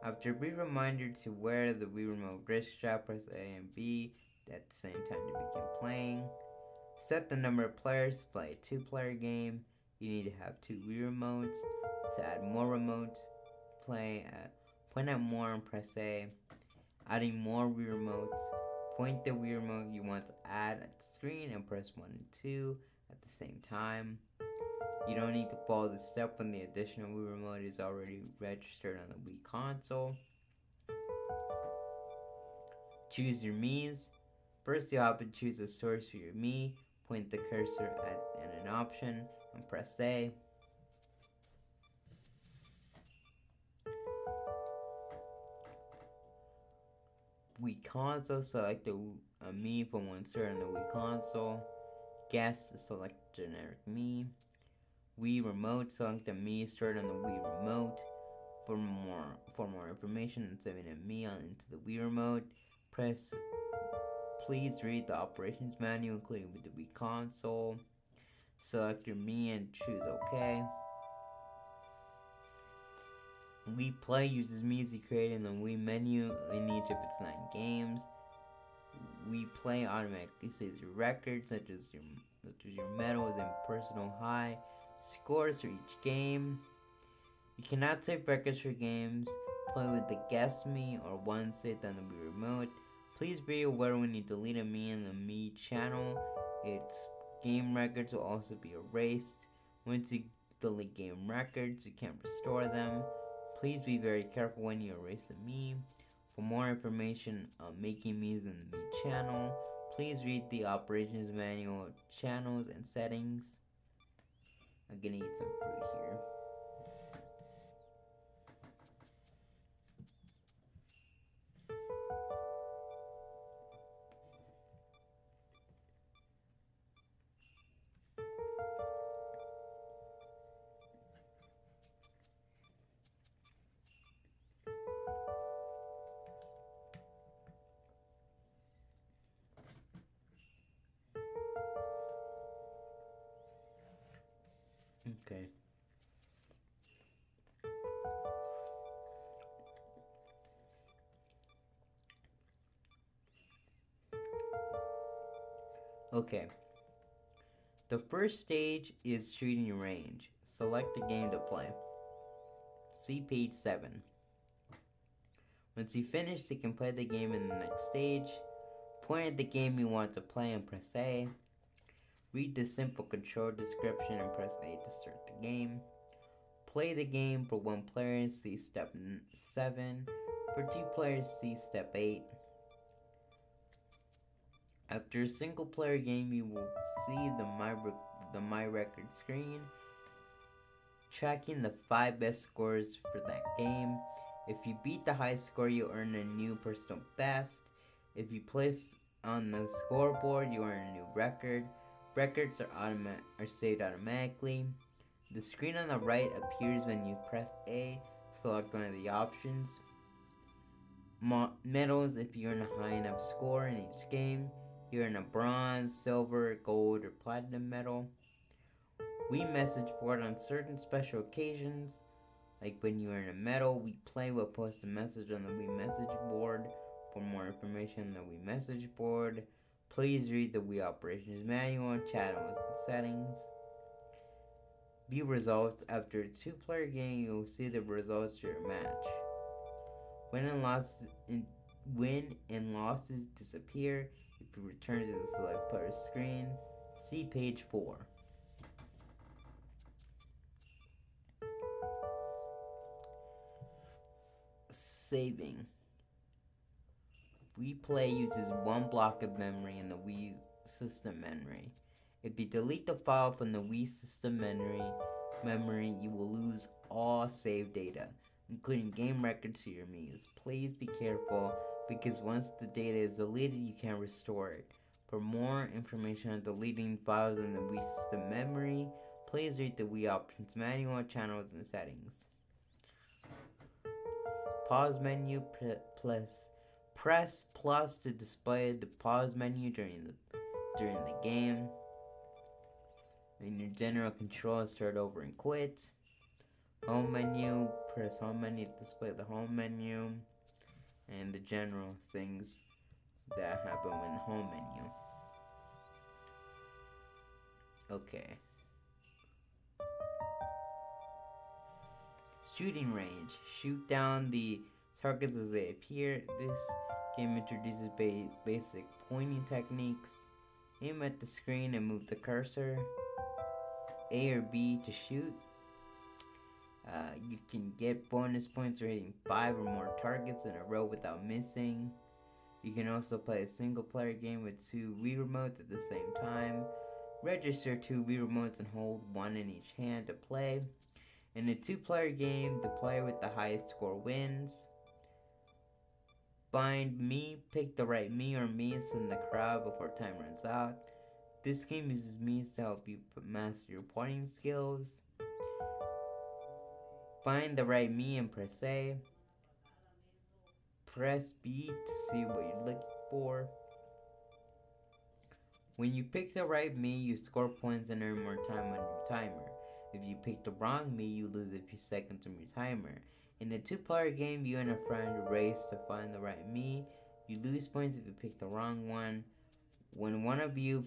After be reminded to wear the Wii Remote wrist strap, press A and B at the same time to begin playing. Set the number of players to play a 2-player game. You need to have 2 Wii Remotes. To add more remotes, point at more and press A. Adding more Wii Remotes. Point the Wii Remote you want to add at the screen and press 1 and 2 at the same time. You don't need to follow the step when the additional Wii Remote is already registered on the Wii console. Choose your Miis. First, you'll have to choose a source for your Mii. Point the cursor at an option and press A. Wii console, select a Mii from one store on the Wii console. Guest, select generic Mii. Wii Remote, select the Mii stored on the Wii Remote. For more information on setting a Mii into the Wii Remote, please read the operations manual including with the Wii console. Select your Mii and choose OK. Wii Play uses Miis you create in the Wii menu in each of its 9 games. Wii Play automatically saves your records, such as your medals and personal high scores for each game. You cannot save records for games played with the guest Mii or one saved on the Wii Remote. Please be aware when you delete a Mii in the Mii channel, its game records will also be erased. Once you delete game records, you can't restore them. Please be very careful when you erase a Mii. For more information on making Miis in the Mii channel, please read the operations manual, channels, and settings. I'm gonna eat some fruit here. Okay. Okay, the first stage is shooting range. Select a game to play. See page 7. Once you finish, you can play the game in the next stage. Point at the game you want to play and press A. Read the simple control description and press A to start the game. Play the game for 1 player and see step 7. For 2 players, see step 8. After a single player game, you will see the My Record screen, tracking the 5 best scores for that game. If you beat the highest score, you earn a new personal best. If you place on the scoreboard, you earn a new record. Records are saved automatically. The screen on the right appears when you press A. Select one of the options. Medals: if you earn a high enough score in each game, you earn a bronze, silver, gold, or platinum medal. We message board on certain special occasions, like when you earn a medal. We play will post a message on the Wii message board. For more information on the Wii message board, please read the Wii operations manual, channels, and settings. View results. After a 2-player game, you will see the results of your match. Win and losses disappear if you return to the select player screen. See page 4. Saving. Wii Play uses 1 block of memory in the Wii system memory. If you delete the file from the Wii system memory, you will lose all save data, including game records to your Mii's. Please be careful, because once the data is deleted, you can't restore it. For more information on deleting files in the Wii system memory, please read the Wii options manual, channels, and settings. Pause menu. Press plus to display the pause menu during the game. In your general controls, start over and quit. Home menu. Press home menu to display the home menu. And the general things that happen in the home menu. Okay. Shooting range. Shoot down the targets as they appear. This game introduces basic pointing techniques. Aim at the screen and move the cursor. A or B to shoot. You can get bonus points for hitting 5 or more targets in a row without missing. You can also play a single player game with 2 Wii remotes at the same time. Register 2 Wii remotes and hold 1 in each hand to play. In a 2-player game, the player with the highest score wins. Find Mii. Pick the right Mii or Miis from the crowd before time runs out. This game uses Miis to help you master your pointing skills. Find the right Mii and press A. Press B to see what you're looking for. When you pick the right Mii, you score points and earn more time on your timer. If you pick the wrong Mii, you lose a few seconds on your timer. In a 2-player game, you and a friend race to find the right Mii. You lose points if you pick the wrong one. When one of you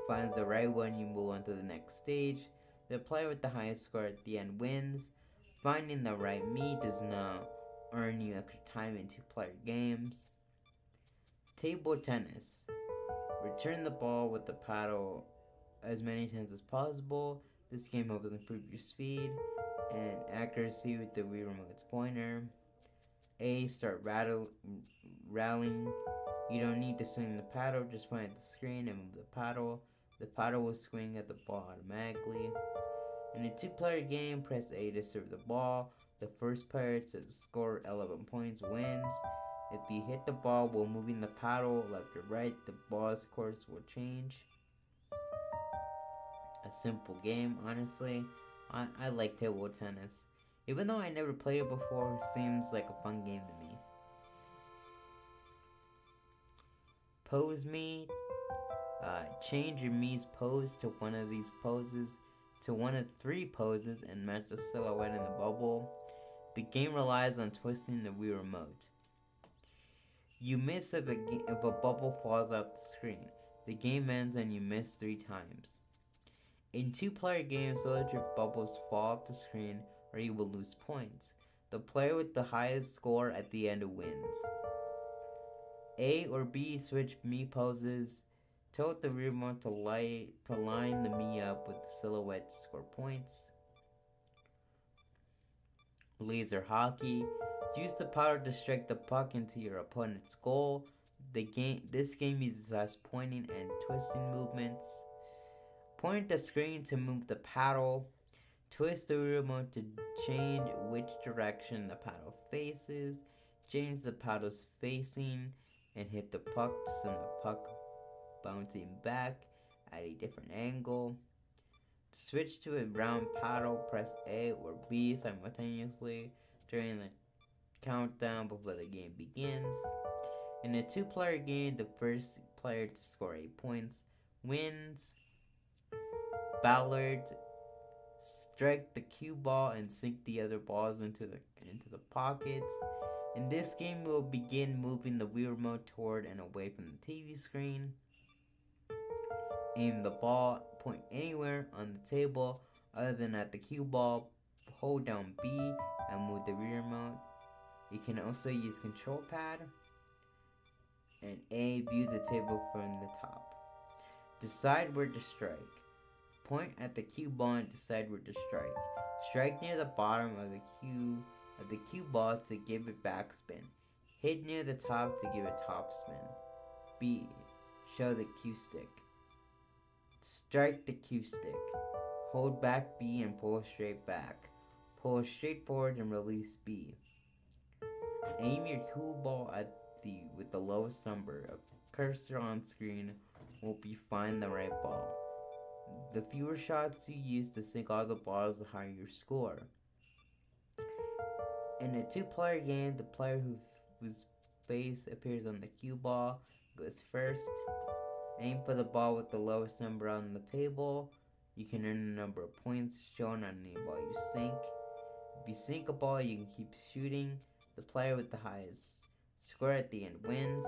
finds the right one, you move on to the next stage. The player with the highest score at the end wins. Finding the right Mii does not earn you extra time in 2-player games. Table tennis. Return the ball with the paddle as many times as possible. This game helps improve your speed and accuracy with the Wii Remote's pointer. A. Start rallying. You don't need to swing the paddle, just point at the screen and move the paddle. The paddle will swing at the ball automatically. In a 2-player game, press A to serve the ball. The first player to score 11 points wins. If you hit the ball while moving the paddle left or right, the ball's course will change. A simple game, honestly. I like table tennis. Even though I never played it before, it seems like a fun game to me. Pose Mii. Change your Mii's pose to one of these poses, to one of 3 poses, and match the silhouette in the bubble. The game relies on twisting the Wii remote. You miss if a bubble falls out the screen. The game ends when you miss 3 times. In 2-player games, electric bubbles fall off the screen or you will lose points. The player with the highest score at the end wins. A or B switch Mii poses. Tilt the remote to line the Mii up with the silhouette to score points. Laser hockey. Use the powder to strike the puck into your opponent's goal. This game uses fast pointing and twisting movements. Point the screen to move the paddle. Twist the remote to change which direction the paddle faces. Change the paddle's facing and hit the puck to send the puck bouncing back at a different angle. To switch to a round paddle, press A or B simultaneously during the countdown before the game begins. In a 2-player game, the first player to score 8 points wins. Ballards. Strike the cue ball and sink the other balls into the pockets. In this game, we will begin moving the Wii remote toward and away from the TV screen. Aim the ball, point anywhere on the table other than at the cue ball. Hold down B and move the Wii remote. You can also use control pad. And A, view the table from the top. Decide where to strike. Point at the cue ball and decide where to strike. Strike near the bottom of the cue ball to give it backspin. Hit near the top to give it topspin. B. Show the cue stick. Strike the cue stick. Hold back B and pull straight back. Pull straight forward and release B. Aim your cue ball at with the lowest number. A cursor on screen will find the right ball. The fewer shots you use to sink all the balls, the higher your score. In a 2-player game, the player whose face appears on the cue ball goes first. Aim for the ball with the lowest number on the table. You can earn the number of points shown on any ball you sink. If you sink a ball, you can keep shooting. The player with the highest score at the end wins.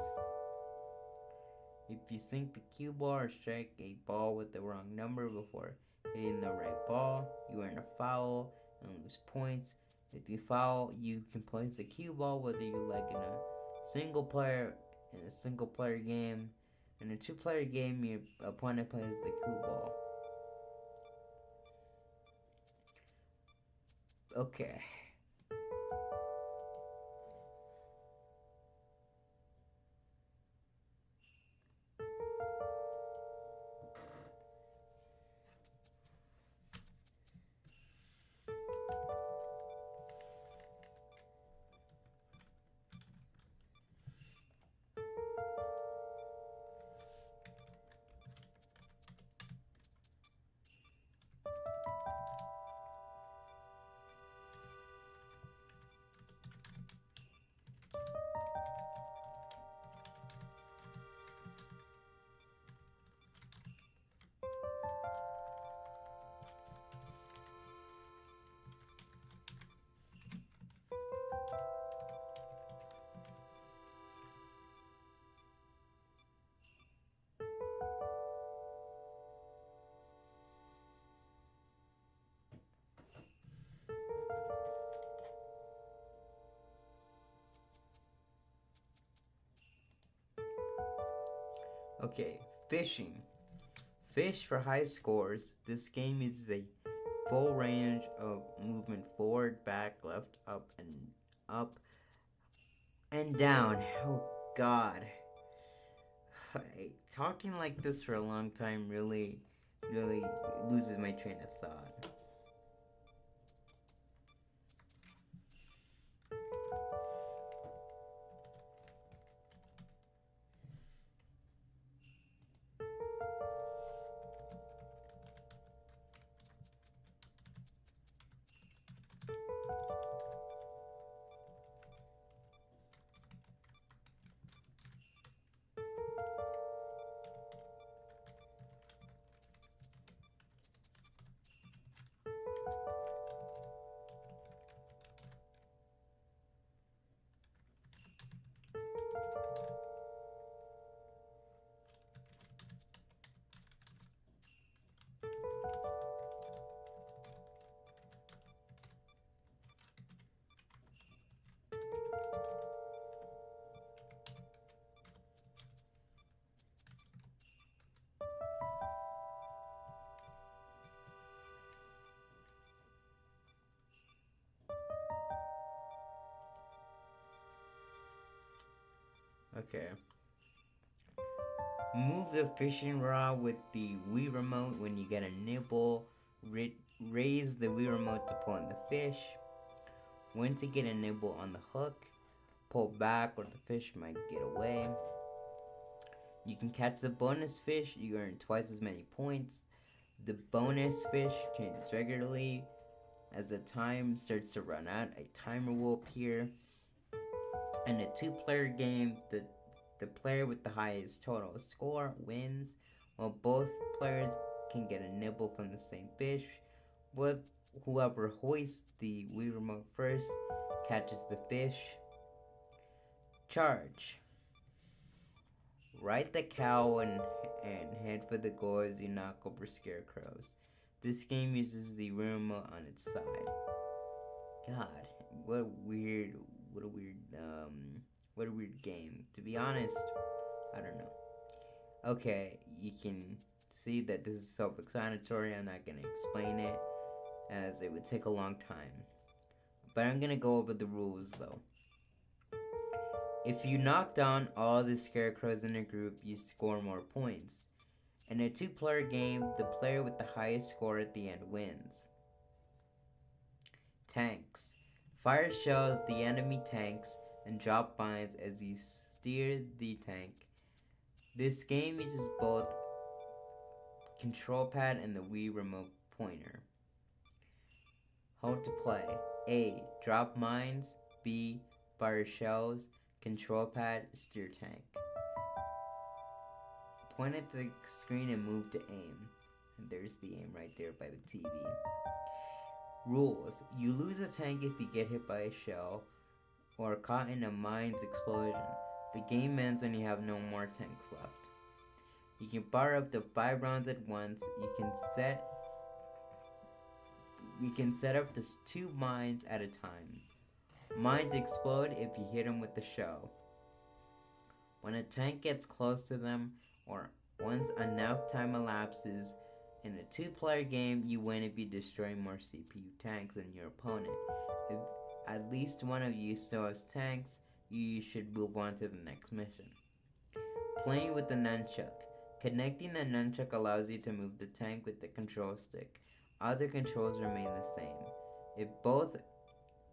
If you sink the cue ball or strike a ball with the wrong number before hitting the right ball, you earn a foul and lose points. If you foul, you can place the cue ball whether you like in a single player game. In a 2-player game, your opponent plays the cue ball. Okay. Okay, fishing. Fish for high scores. This game uses a full range of movement forward, back, left, up, and down. Oh God. Talking like this for a long time really loses my train of thought. Okay. Move the fishing rod with the Wii remote when you get a nibble. Raise the Wii remote to pull in the fish. Once you get a nibble on the hook, pull back or the fish might get away. You can catch the bonus fish, you earn twice as many points. The bonus fish changes regularly. As the time starts to run out, a timer will appear. In a two-player game, the player with the highest total score wins, while both players can get a nibble from the same fish. With whoever hoists the Wii remote first catches the fish. Charge. Ride the cow and head for the goal as you knock over scarecrows. This game uses the Wii remote on its side. God, what a weird game. To be honest, I don't know. Okay, you can see that this is self-explanatory. I'm not gonna explain it as it would take a long time. But I'm gonna go over the rules though. If you knock down all the scarecrows in a group, you score more points. In a two-player game, the player with the highest score at the end wins. Tanks. Fire shells the enemy tanks and drop mines as you steer the tank. This game uses both control pad and the Wii remote pointer. How to play. A. Drop mines. B. Fire shells. Control pad. Steer tank. Point at the screen and move to aim. And there's the aim right there by the TV. Rules. You lose a tank if you get hit by a shell or caught in a mine's explosion. The game ends when you have no more tanks left. You can fire up to 5 rounds at once. You can set up to 2 mines at a time. Mines explode if you hit them with the shell. When a tank gets close to them, or once enough time elapses, in a 2-player game, you win if you destroy more CPU tanks than your opponent. If at least one of you still has tanks, you should move on to the next mission. Playing with the nunchuck. Connecting the nunchuck allows you to move the tank with the control stick. Other controls remain the same. If both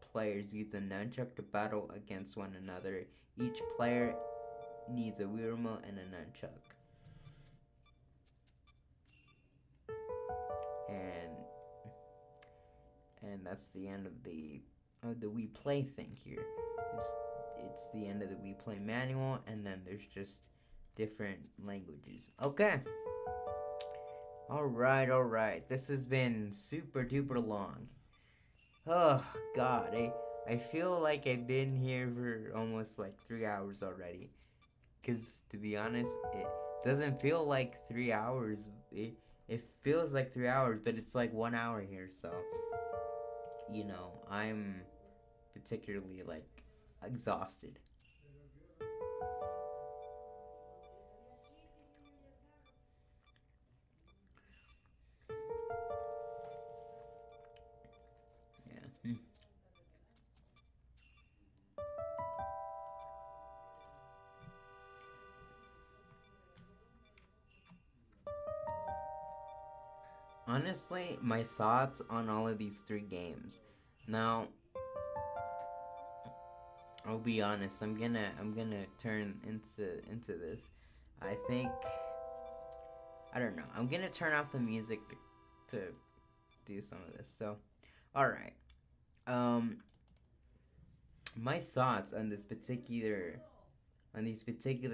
players use the nunchuck to battle against one another, each player needs a Wii remote and a nunchuck. And that's the end of the Wii Play thing here. It's the end of the Wii Play manual, and then there's just different languages. Okay. Alright. This has been super duper long. Oh God, I feel like I've been here for almost like 3 hours already. Cause to be honest, it doesn't feel like 3 hours. It feels like 3 hours, but it's like 1 hour here, so I'm particularly like exhausted. Yeah. Honestly, my thoughts on all of these 3 games. Now, I'll be honest. I'm gonna turn into this. I think I don't know. I'm gonna turn off the music to do some of this. So, all right. My thoughts on these particular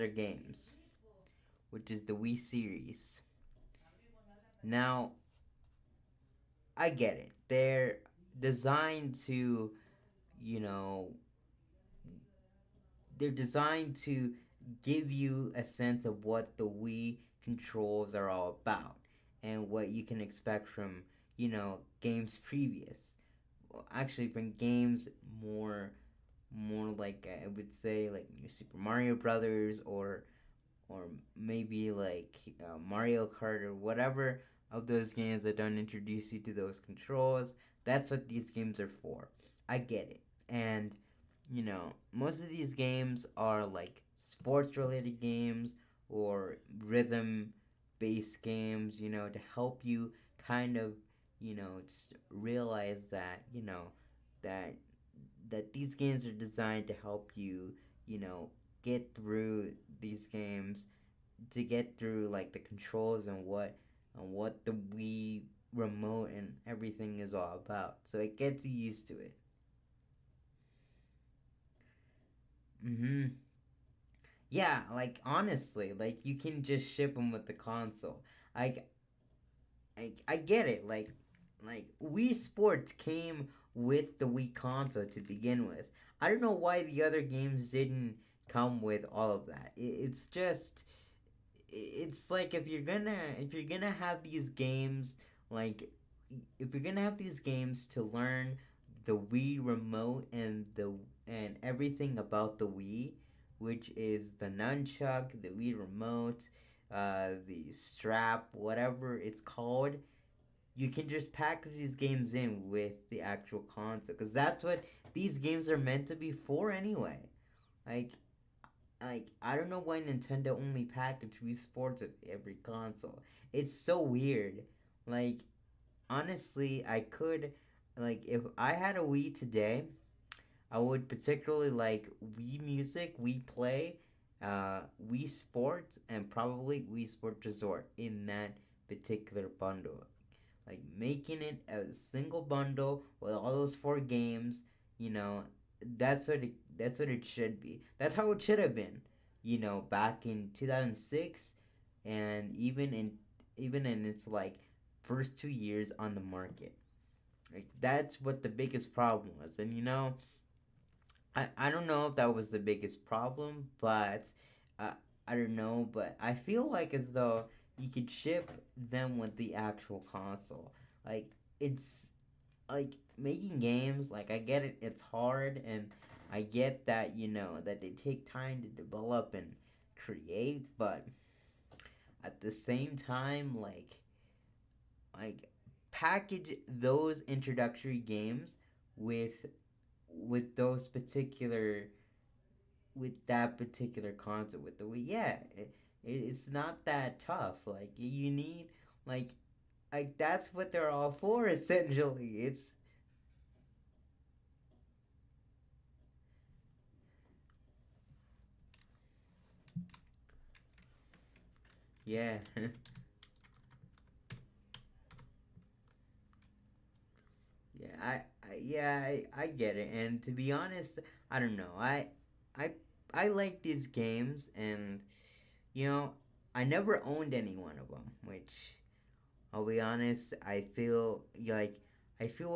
games, which is the Wii series. Now, I get it. They're designed to, they're designed to give you a sense of what the Wii controls are all about and what you can expect from, games previous. Well, actually, from games more like I would say like Super Mario Brothers or maybe like Mario Kart or whatever of those games that don't introduce you to those controls. That's what these games are for. I get it. And most of these games are like sports related games or rhythm based games, to help you kind of, just realize that, that these games are designed to help you, you know, get through these games, to get through like the controls and what the Wii remote and everything is all about. So it gets you used to it. Mhm. Yeah, like honestly, like you can just ship them with the console. Like I get it. Like Wii Sports came with the Wii console to begin with. I don't know why the other games didn't come with all of that. It's just it's like if you're gonna have these games, like if you're gonna have these games to learn the Wii remote and everything about the Wii, which is the nunchuck, the Wii remote, the strap, whatever it's called, you can just package these games in with the actual console, because that's what these games are meant to be for anyway. Like I don't know why Nintendo only packaged Wii Sports with every console. It's so weird. Like honestly, I could like if I had a Wii today, I would particularly like Wii Music, Wii Play, Wii Sports, and probably Wii Sports Resort in that particular bundle. Like making it a single bundle with all those four games, you know, that's what it should be. That's how it should have been, back in 2006, and even in its like first 2 years on the market. Like that's what the biggest problem was, and I don't know if that was the biggest problem, but uh, I don't know, but I feel like as though you could ship them with the actual console. Like it's like making games, like I get it, it's hard, and I get that that they take time to develop and create, but at the same time, like package those introductory games with those particular with that particular concept with the Wii. Yeah, it's not that tough. Like you need like that's what they're all for essentially. It's yeah. Yeah, I get it. And to be honest, I don't know. I I like these games, and you know, I never owned any one of them, which I'll be honest, I feel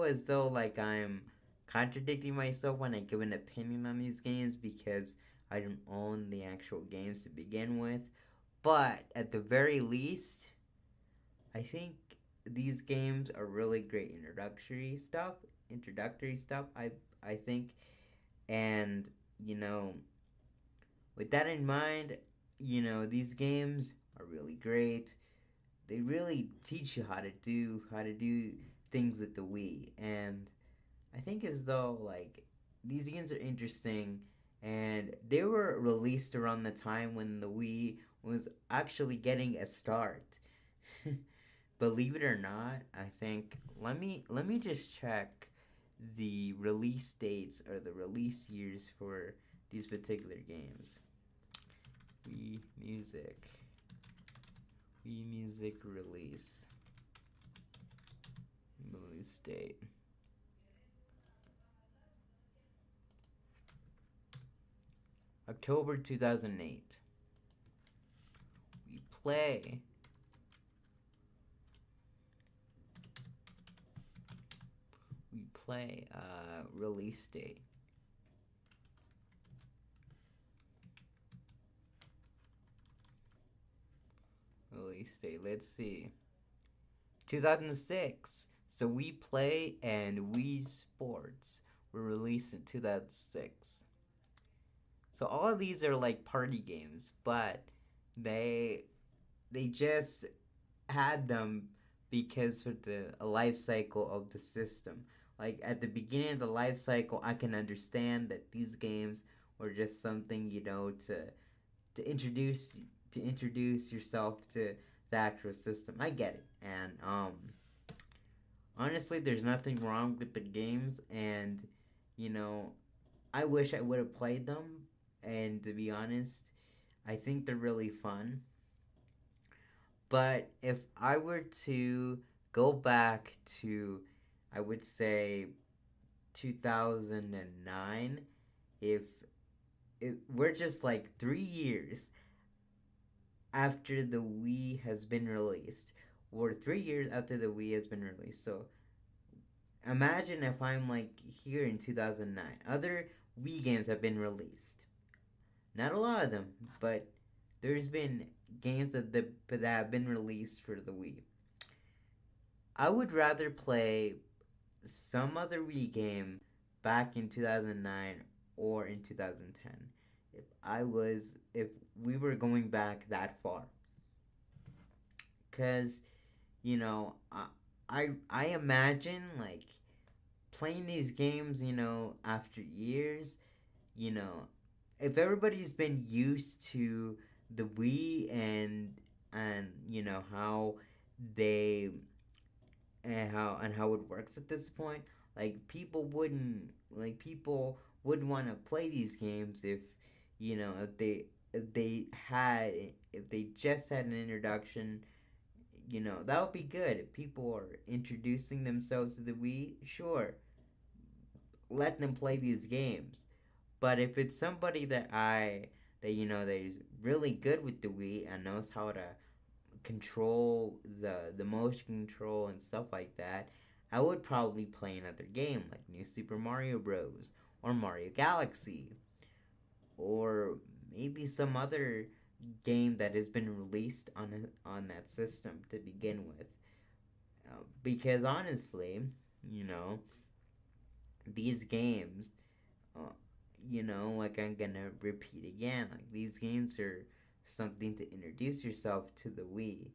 as though like I'm contradicting myself when I give an opinion on these games because I don't own the actual games to begin with. But at the very least, I think these games are really great introductory stuff. I think, and you know, with that in mind, these games are really great. They really teach you how to do things with the Wii, and I think as though like these games are interesting, and they were released around the time when the Wii was actually getting a start. Believe it or not, I think let me just check the release dates or the release years for these particular games. Wii Music. Wii Music release date. October 2008. We play. We play release date. Release date. Let's see. 2006. So We Play and Wii Sports were released in 2006. So all of these are like party games, but they they just had them because of the life cycle of the system. Like at the beginning of the life cycle, I can understand that these games were just something, to to introduce yourself to the actual system. I get it, and honestly, there's nothing wrong with the games, and you know, I wish I would have played them. And to be honest, I think they're really fun. But if I were to go back to, I would say 2009, if we're just like 3 years after the Wii has been released, or 3 years after the Wii has been released. So imagine if I'm like here in 2009. Other Wii games have been released. Not a lot of them, but there's been games that have been released for the Wii. I would rather play some other Wii game back in 2009 or in 2010 if we were going back that far. Cuz you know, I imagine like playing these games, after years, you know, if everybody's been used to the Wii and how they and how it works at this point, like people wouldn't want to play these games if they just had an introduction. That would be good. If people are introducing themselves to the Wii, sure, let them play these games. But if it's somebody that is really good with the Wii and knows how to control the motion control and stuff like that, I would probably play another game like New Super Mario Bros. Or Mario Galaxy, or maybe some other game that has been released on that system to begin with. Because honestly, you know, these games, uh, like I'm gonna repeat again, like these games are something to introduce yourself to the Wii.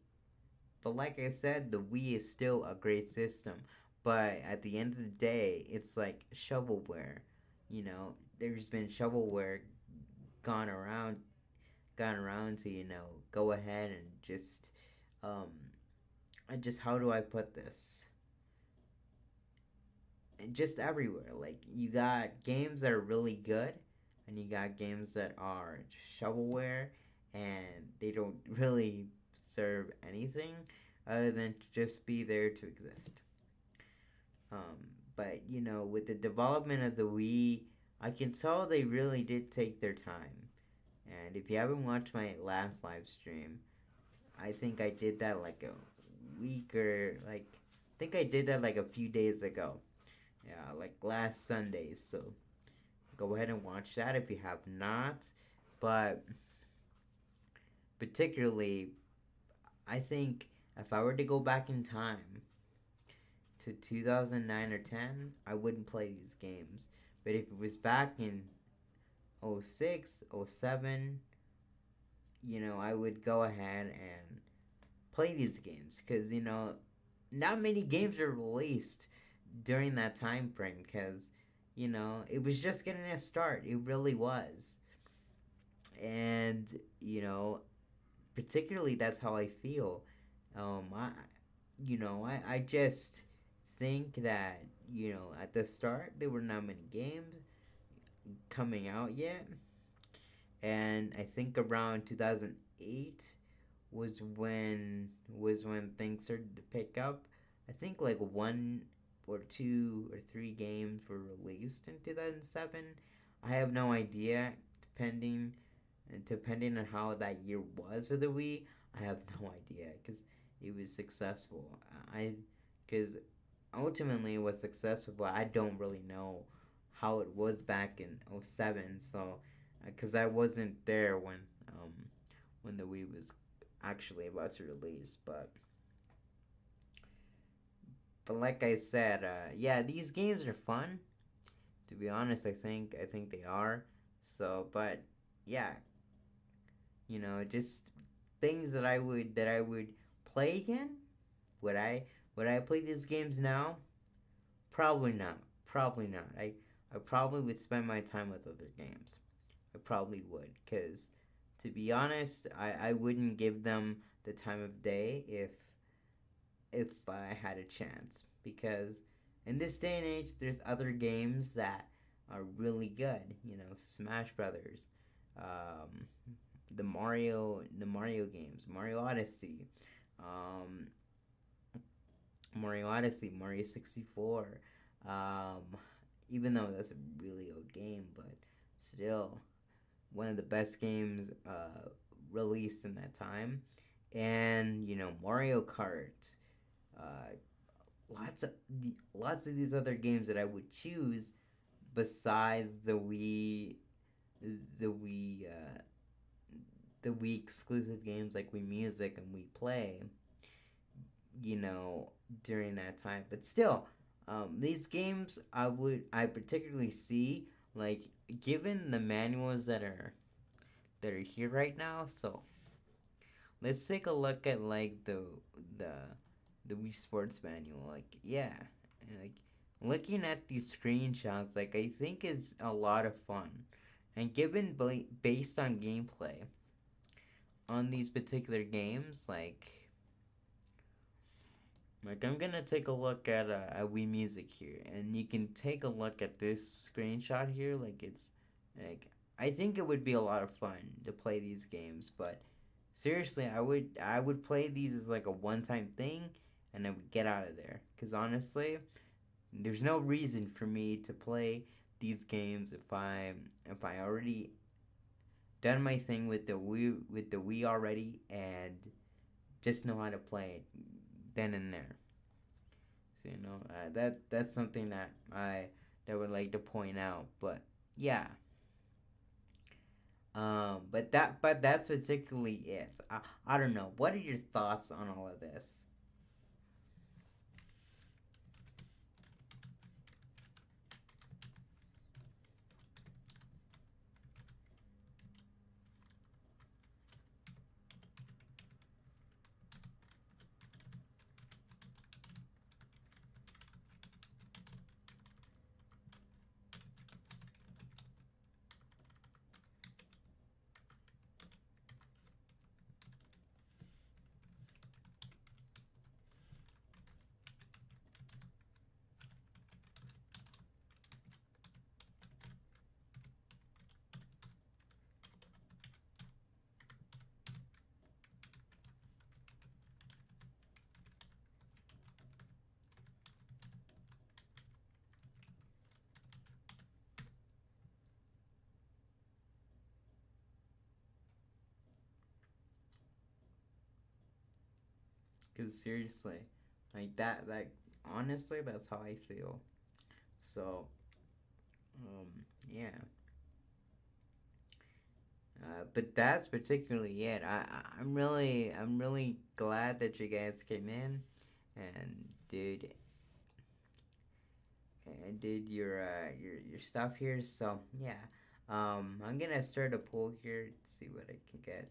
But like I said, the Wii is still a great system. But at the end of the day, it's like shovelware. There's been shovelware gone around, to go ahead and um, just how do I put this? And just everywhere. Like you got games that are really good, and you got games that are shovelware, and they don't really serve anything other than to just be there to exist. Um, but with the development of the Wii, I can tell they really did take their time. And if you haven't watched my last live stream, I think I did that like a week or like I think I did that like a few days ago. Yeah, like last Sunday. So go ahead and watch that if you have not. But particularly, I think if I were to go back in time to 2009 or 10, I wouldn't play these games. But if it was back in 06, 07, I would go ahead and play these games because, not many games were released during that time frame because, it was just getting a start. It really was. And, particularly that's how I feel. I just think that, at the start, there were not many games coming out yet. And I think around 2008 was when things started to pick up. I think like one or two or three games were released in 2007. I have no idea, depending on how that year was for the Wii. I have no idea because it was successful. I because ultimately it was successful, but I don't really know how it was back in '07. So because I wasn't there when the Wii was actually about to release. But like I said, yeah, these games are fun. To be honest, I think they are. So, but yeah, just things that I would play again. Would I play these games now? Probably not. Probably not. I probably would spend my time with other games. I probably would, cause To be honest, I wouldn't give them the time of day if I had a chance, because in this day and age there's other games that are really good. You know, Smash Brothers, um, the Mario games, um, Mario Odyssey, Mario 64. Um, Even though that's a really old game, but still one of the best games released in that time. And you know, Mario Kart. Uh, lots of these other games that I would choose besides the Wii, the Wii exclusive games like Wii Music and Wii Play. You know, during that time, but still, these games I particularly see, like, given the manuals that are here right now. So let's take a look at like the the Wii Sports manual. Like, yeah, like looking at these screenshots, like I think it's a lot of fun, and given based on gameplay on these particular games, like I'm gonna take a look at Wii Music here, and you can take a look at this screenshot here. Like it's like I think it would be a lot of fun to play these games, but seriously, I would play these as like a one-time thing, and I would get out of there. Cause honestly, there's no reason for me to play these games if I already done my thing with the Wii already, and just know how to play it then and there. So you know, that's something that would like to point out. But yeah, but that's particularly it. I don't know. What are your thoughts on all of this? Because seriously, like that, like honestly, that's how I feel. So, um, yeah. But that's particularly it. I'm really glad that you guys came in and did your stuff here. So yeah, I'm gonna start a poll here to see what I can get.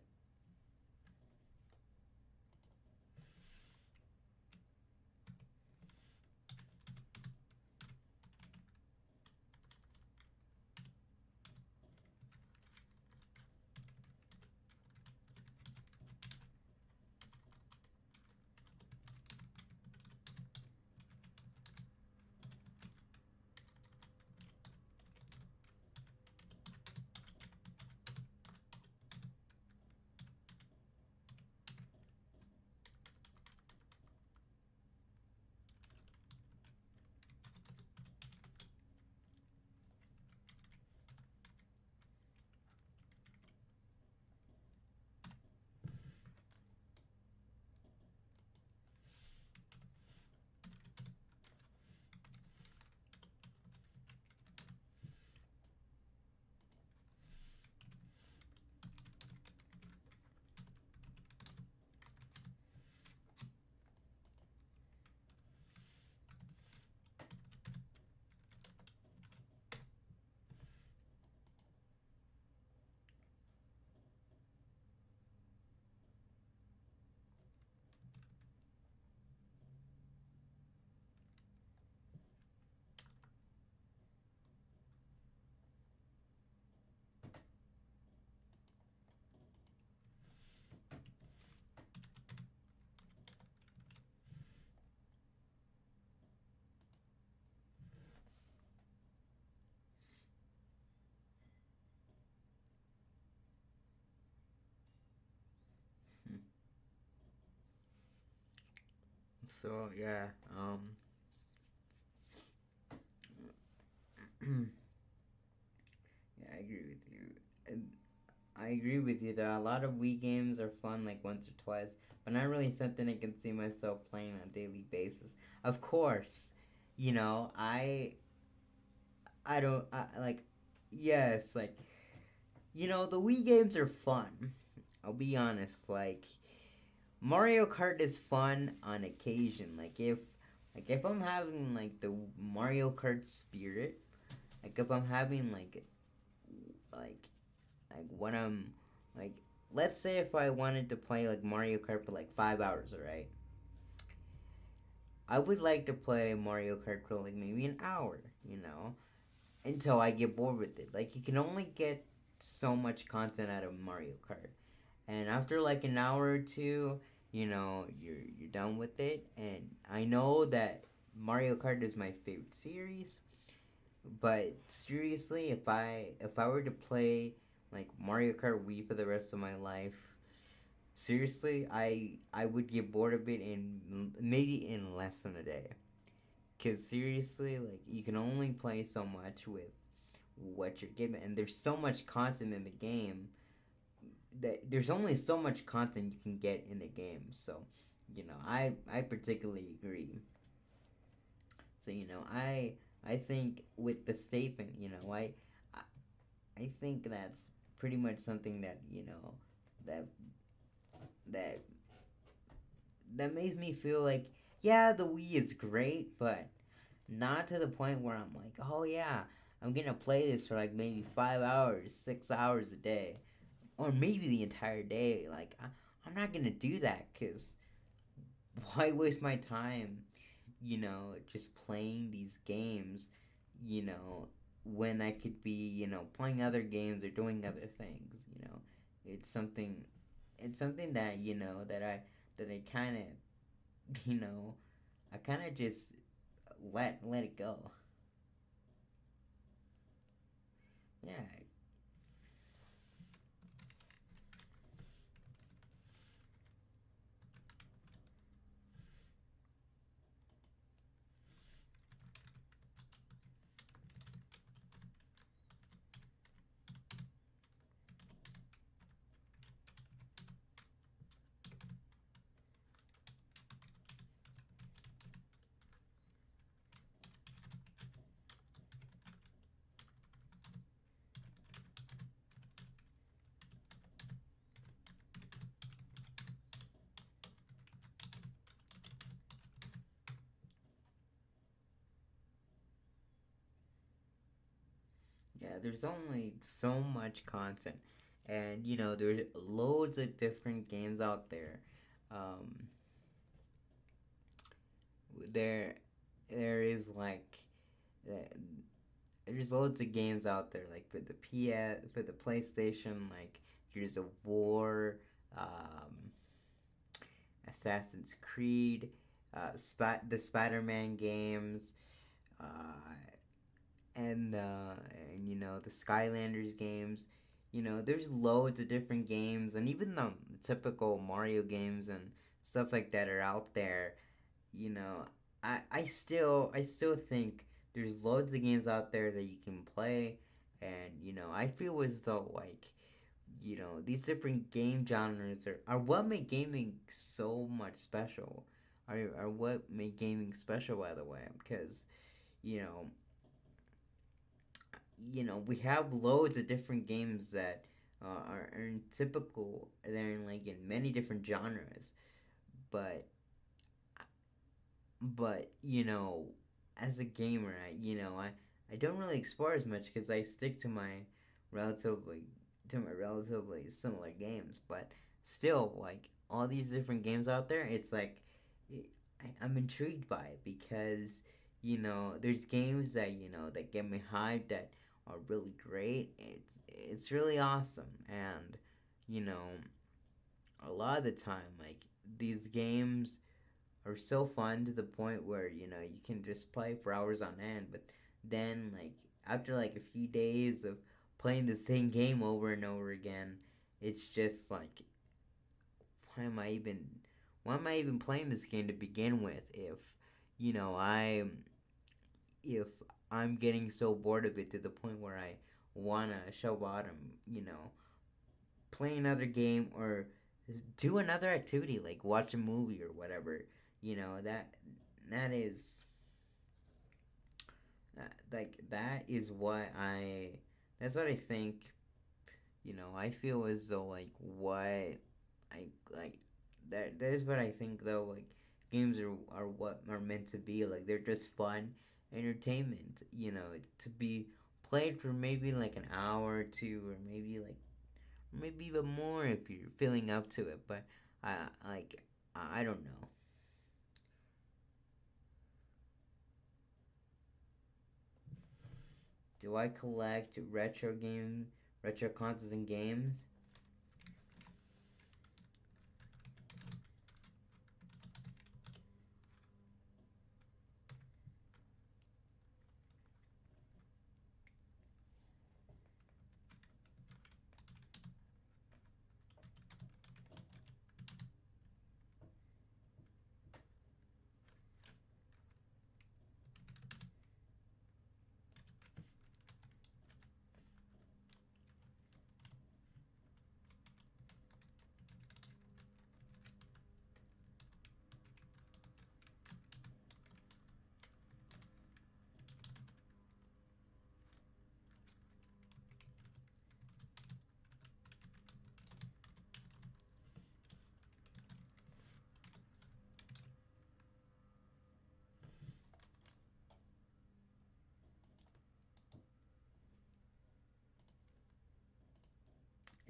So yeah, yeah, I agree with you. And I agree with you that a lot of Wii games are fun like once or twice, but not really something I can see myself playing on a daily basis. Of course, you know, I don't like yes, like the Wii games are fun. I'll be honest, like Mario Kart is fun on occasion. Like if I'm having like the Mario Kart spirit, like if I'm having like like when I'm like let's say if I wanted to play like Mario Kart for like 5 hours, right? I would like to play Mario Kart for like maybe an hour, until I get bored with it. Like you can only get so much content out of Mario Kart. And after like an hour or two, you're done with it. And I know that Mario Kart is my favorite series, but seriously, if I were to play like Mario Kart Wii for the rest of my life, seriously, I would get bored of it in maybe in less than a day. Cause seriously, like you can only play so much with what you're given, and there's so much content in the game that there's only so much content you can get in the game. So, I particularly agree. So, I think with the statement, I I think that's pretty much something that that that that makes me feel like yeah, the Wii is great, but not to the point where I'm like, oh yeah, I'm gonna play this for like maybe 5 hours, 6 hours a day, or maybe the entire day. Like I'm not gonna do that because why waste my time, just playing these games, you know, when I could be, playing other games or doing other things. It's something, it's something that that I kind of, you know, I kind of just let it go. Yeah, yeah. There's only so much content, and there's loads of different games out there. Um, there there is like uh, there's loads of games out there like for the PlayStation, like Gears of War, um, Assassin's Creed, the Spider-Man games, uh, and the Skylanders games. There's loads of different games, and even the typical Mario games and stuff like that are out there. you know I still think there's loads of games out there that you can play, and I feel as though like these different game genres are what make gaming so much special, are what make gaming special, by the way, because you know we have loads of different games that are in typical, they're in like in many different genres, but as a gamer, I don't really explore as much because I stick relatively to my relatively similar games. But still, like all these different games out there, it's like I'm intrigued by it because there's games that that get me hyped, that are really great. It's really awesome, and you know a lot of the time, like these games are so fun to the point where you can just play for hours on end. But then, like after like a few days of playing the same game over and over again, it's just like, why am I even why am I even playing this game to begin with if you know I if I'm getting so bored of it to the point where I wanna show bottom, play another game or do another activity like watch a movie or whatever. That is that is what I that's what I think. I feel as though like what I like that is what I think though. Like games are what are meant to be. Like they're just fun entertainment. To be played for maybe like an hour or two, or maybe even more if you're feeling up to it. But I don't know. Do I collect retro consoles and games?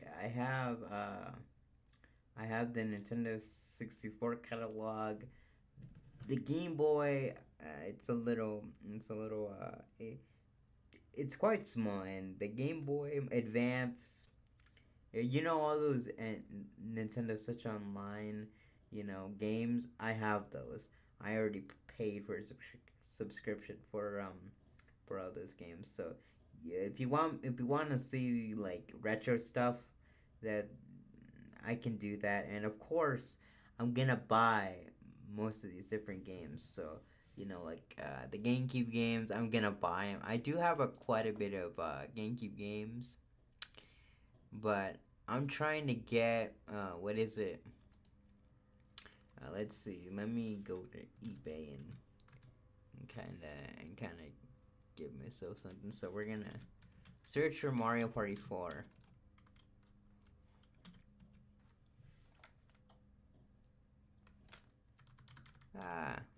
Yeah, I have the Nintendo 64 catalog. The Game Boy, it's quite small, and the Game Boy Advance, all those Nintendo Switch Online, games. I have those. I already paid for a subscription for all those games. So yeah, if you want to see like retro stuff, that I can do that. And of course, I'm gonna buy most of these different games. So like the GameCube games, I'm gonna buy them. I do have quite a bit of GameCube games, but I'm trying to get what is it? Let's see. Let me go to eBay and kind of give myself something. So we're gonna search for Mario Party 4.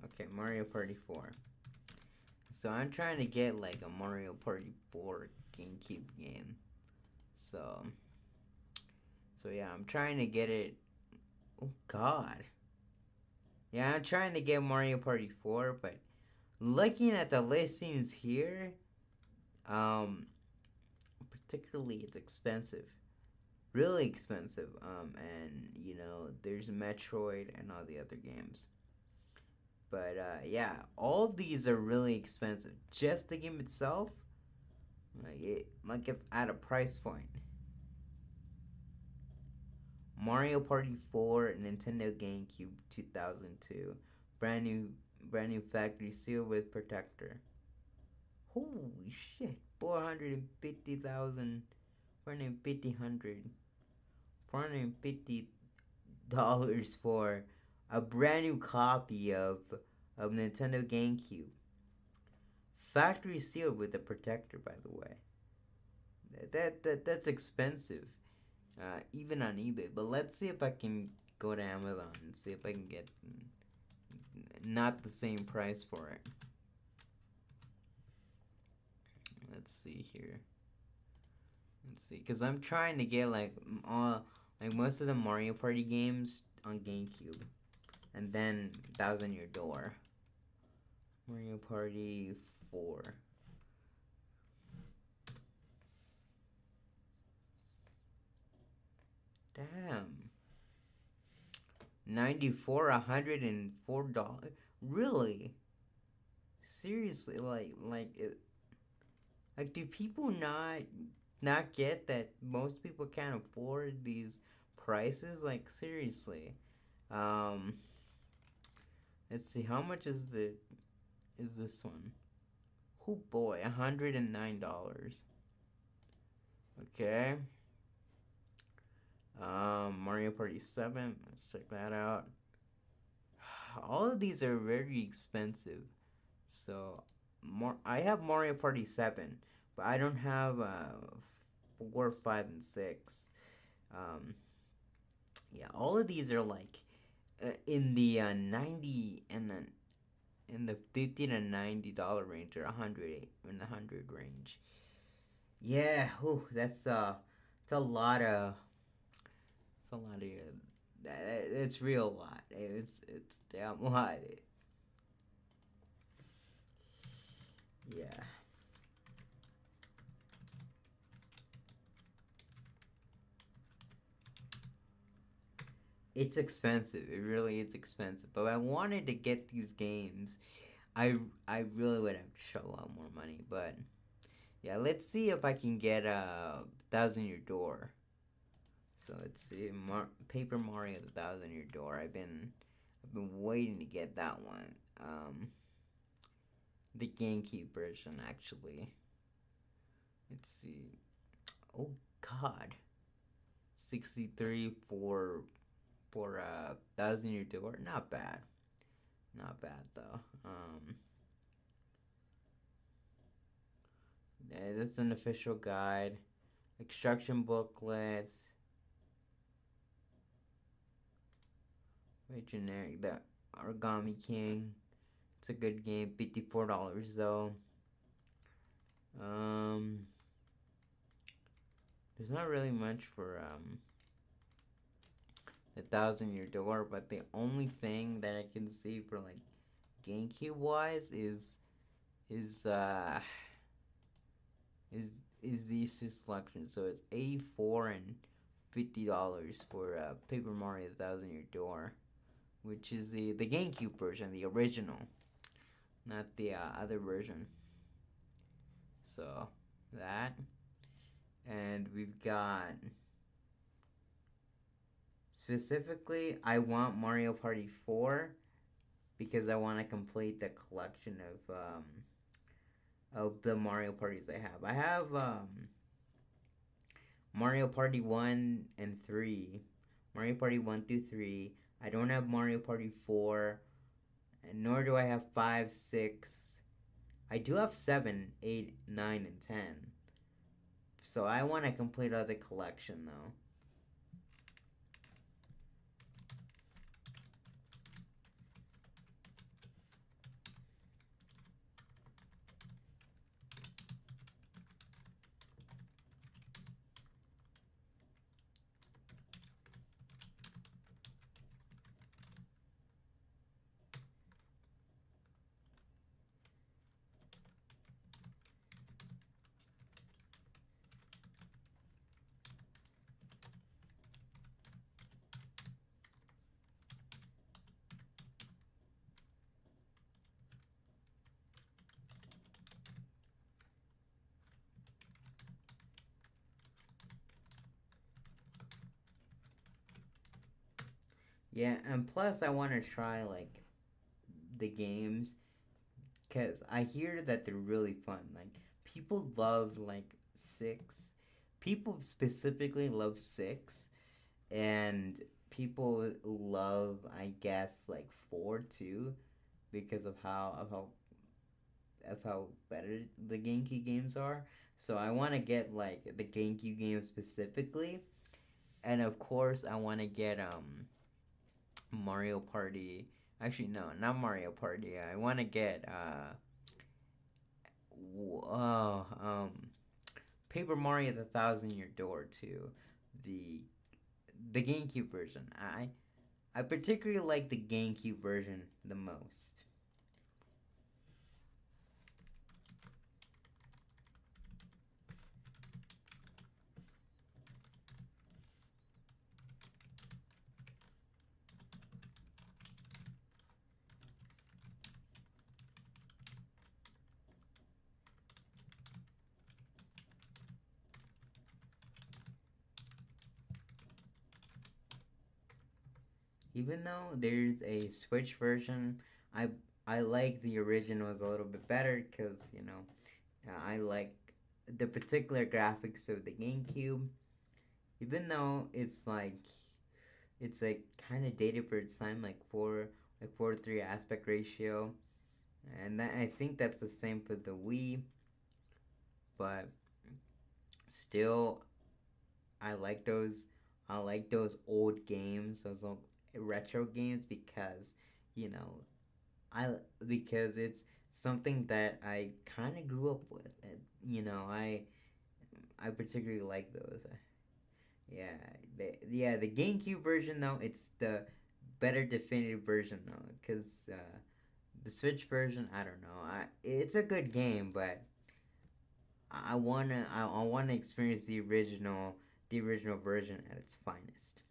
Okay, Mario Party 4. So I'm trying to get like a Mario Party 4 GameCube game. So, so yeah, I'm trying to get it. Oh God. Yeah, I'm trying to get Mario Party 4, but looking at the listings here, um, particularly it's expensive, really expensive. And there's Metroid and all the other games. But yeah, all of these are really expensive. Just the game itself, like it's at a price point. Mario Party 4, Nintendo GameCube 2002, brand new, brand new factory sealed with protector. Holy shit! 450,000, 450 dollars for a brand new copy of Nintendo GameCube. Factory sealed with a protector, by the way. That's expensive, even on eBay. But let's see if I can go to Amazon and see if I can get not the same price for it. Let's see here. Let's see, cause I'm trying to get like most of the Mario Party games on GameCube, and then Thousand Year Door. Mario Party 4. Damn. 94, $104. Really? Seriously, like do people not get that most people can't afford these prices? Like seriously. Um, let's see, how much is this one? Oh boy, $109. Okay. Mario Party 7. Let's check that out. All of these are very expensive. So, I have Mario Party 7, but I don't have 4, 5, and 6. Um, yeah, all of these are like in the 90 and then in the $50 to $90 range, or 100 in the 100 range. Yeah, whew, it's a lot of it's a lot of it's real lot. It's damn lot. Yeah. It's expensive. It really is expensive. But I wanted to get these games. I really would have to show a lot more money. But yeah, let's see if I can get a Thousand Year Door. So let's see, Paper Mario: The Thousand Year Door. I've been waiting to get that one. The GameCube version, actually. Let's see. Oh God, 63 for Thousand Year Door. Not bad. Not bad though. Yeah, that's an official guide. Instruction booklets. Very generic. The Origami King. It's a good game. $54 though. Um, there's not really much for the Thousand Year Door, but the only thing that I can see for like GameCube wise is uh is is these two selections. So it's 84 and $50 for Paper Mario: The Thousand Year Door, which is the GameCube version, the original, not the other version. So that, and we've got specifically, I want Mario Party 4 because I want to complete the collection of the Mario parties I have. I have Mario Party 1 and 3. Mario Party 1 through 3. I don't have Mario Party 4, and nor do I have 5, 6. I do have 7, 8, 9, and 10. So I want to complete all the collection though. Yeah, and plus I want to try like the games because I hear that they're really fun. Like people love like 6. People specifically love 6, and people love, I guess, like 4 too, because of how better the GameCube games are. So I want to get like the GameCube games specifically, and of course I want to get Mario Party. Actually, no, not Mario Party. I want to get oh, Paper Mario: The Thousand Year Door too, the the GameCube version. I particularly like the GameCube version the most. even though there's a Switch version, I I like the originals a little bit better because I like the particular graphics of the GameCube. Even though it's like kind of dated for its time, like 4:3 aspect ratio, and I think that's the same for the Wii. But still, I like those. I like those old games, those old retro games because you know I because it's something that I kind of grew up with. And, I particularly like those. Yeah, the GameCube version though, it's the better definitive version though, because the Switch version, I don't know. It's a good game, but I wanna experience the original version at its finest.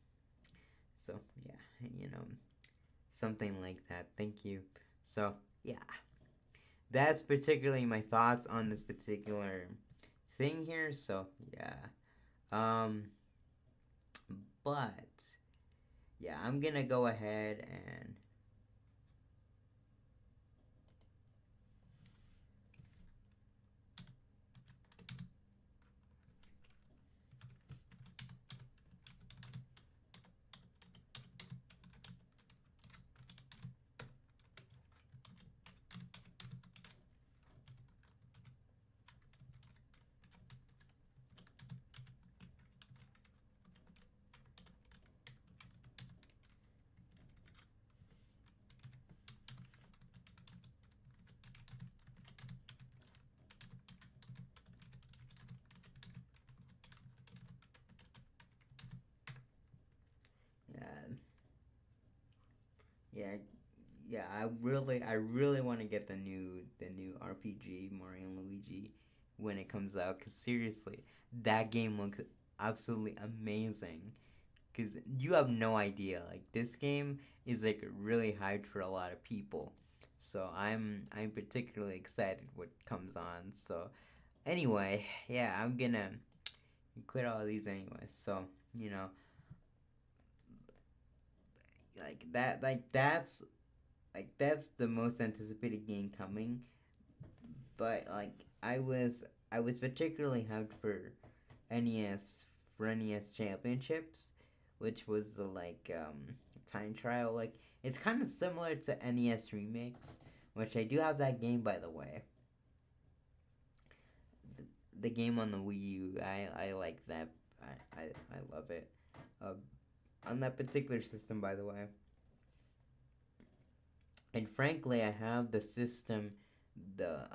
So yeah, something like that. Thank you. So yeah, that's particularly my thoughts on this particular thing here. So yeah, um, but yeah, I'm gonna go ahead and yeah, yeah, yeah. I really want to get the new RPG Mario and Luigi when it comes out. Cause seriously, that game looks absolutely amazing. Cause you have no idea. Like this game is like really hyped for a lot of people. So I'm particularly excited what comes on. So anyway, yeah, I'm gonna quit all these anyway. So you know, that's the most anticipated game coming. But like I was particularly hyped for NES NES Championships, which was the time trial. Like it's kind of similar to NES Remix, which I do have that game by the way. The game on the Wii U, I like that. I love it. Uh, on that particular system, by the way. And frankly, I have the system, the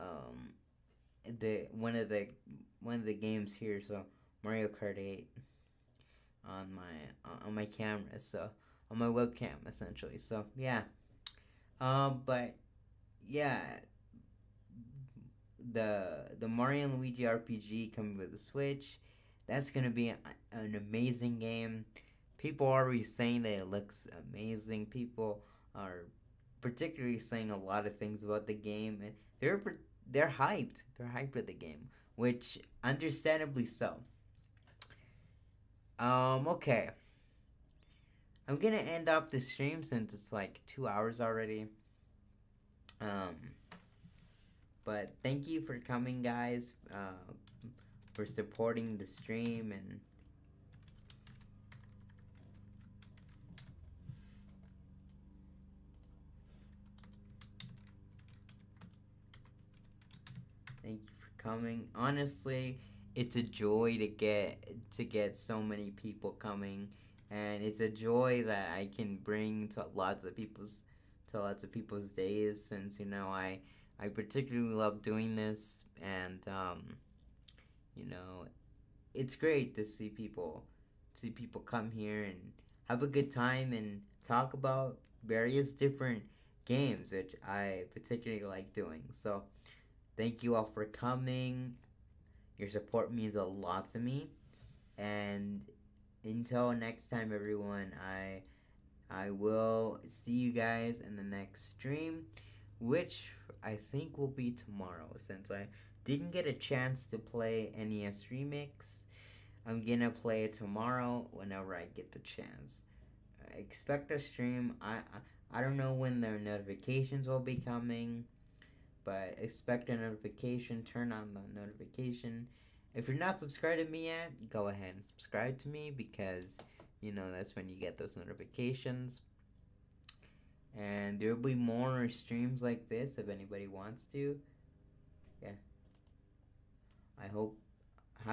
the one of the games here. So Mario Kart 8 on my camera. So on my webcam essentially. So yeah. But yeah, the Mario and Luigi RPG coming with the Switch. That's gonna be an amazing game. People are already saying that it looks amazing. People are particularly saying a lot of things about the game, and they're hyped. They're hyped with the game, which understandably so. Okay. I'm gonna end up the stream since it's like 2 hours already. Um, but thank you for coming, guys. For supporting the stream and thank you for coming. Honestly, it's a joy to get so many people coming, and it's a joy that I can bring to lots of people's days. Since I particularly love doing this, and you know, it's great to see people come here and have a good time and talk about various different games, which I particularly like doing. So thank you all for coming. Your support means a lot to me. And until next time, everyone, I will see you guys in the next stream, which I think will be tomorrow. Since I didn't get a chance to play NES Remix, I'm gonna play it tomorrow whenever I get the chance. expect a stream. I don't know when their notifications will be coming, but expect a notification. Turn on the notification. If you're not subscribed to me yet, go ahead and subscribe to me because that's when you get those notifications. And there'll be more streams like this if anybody wants to. Yeah. I hope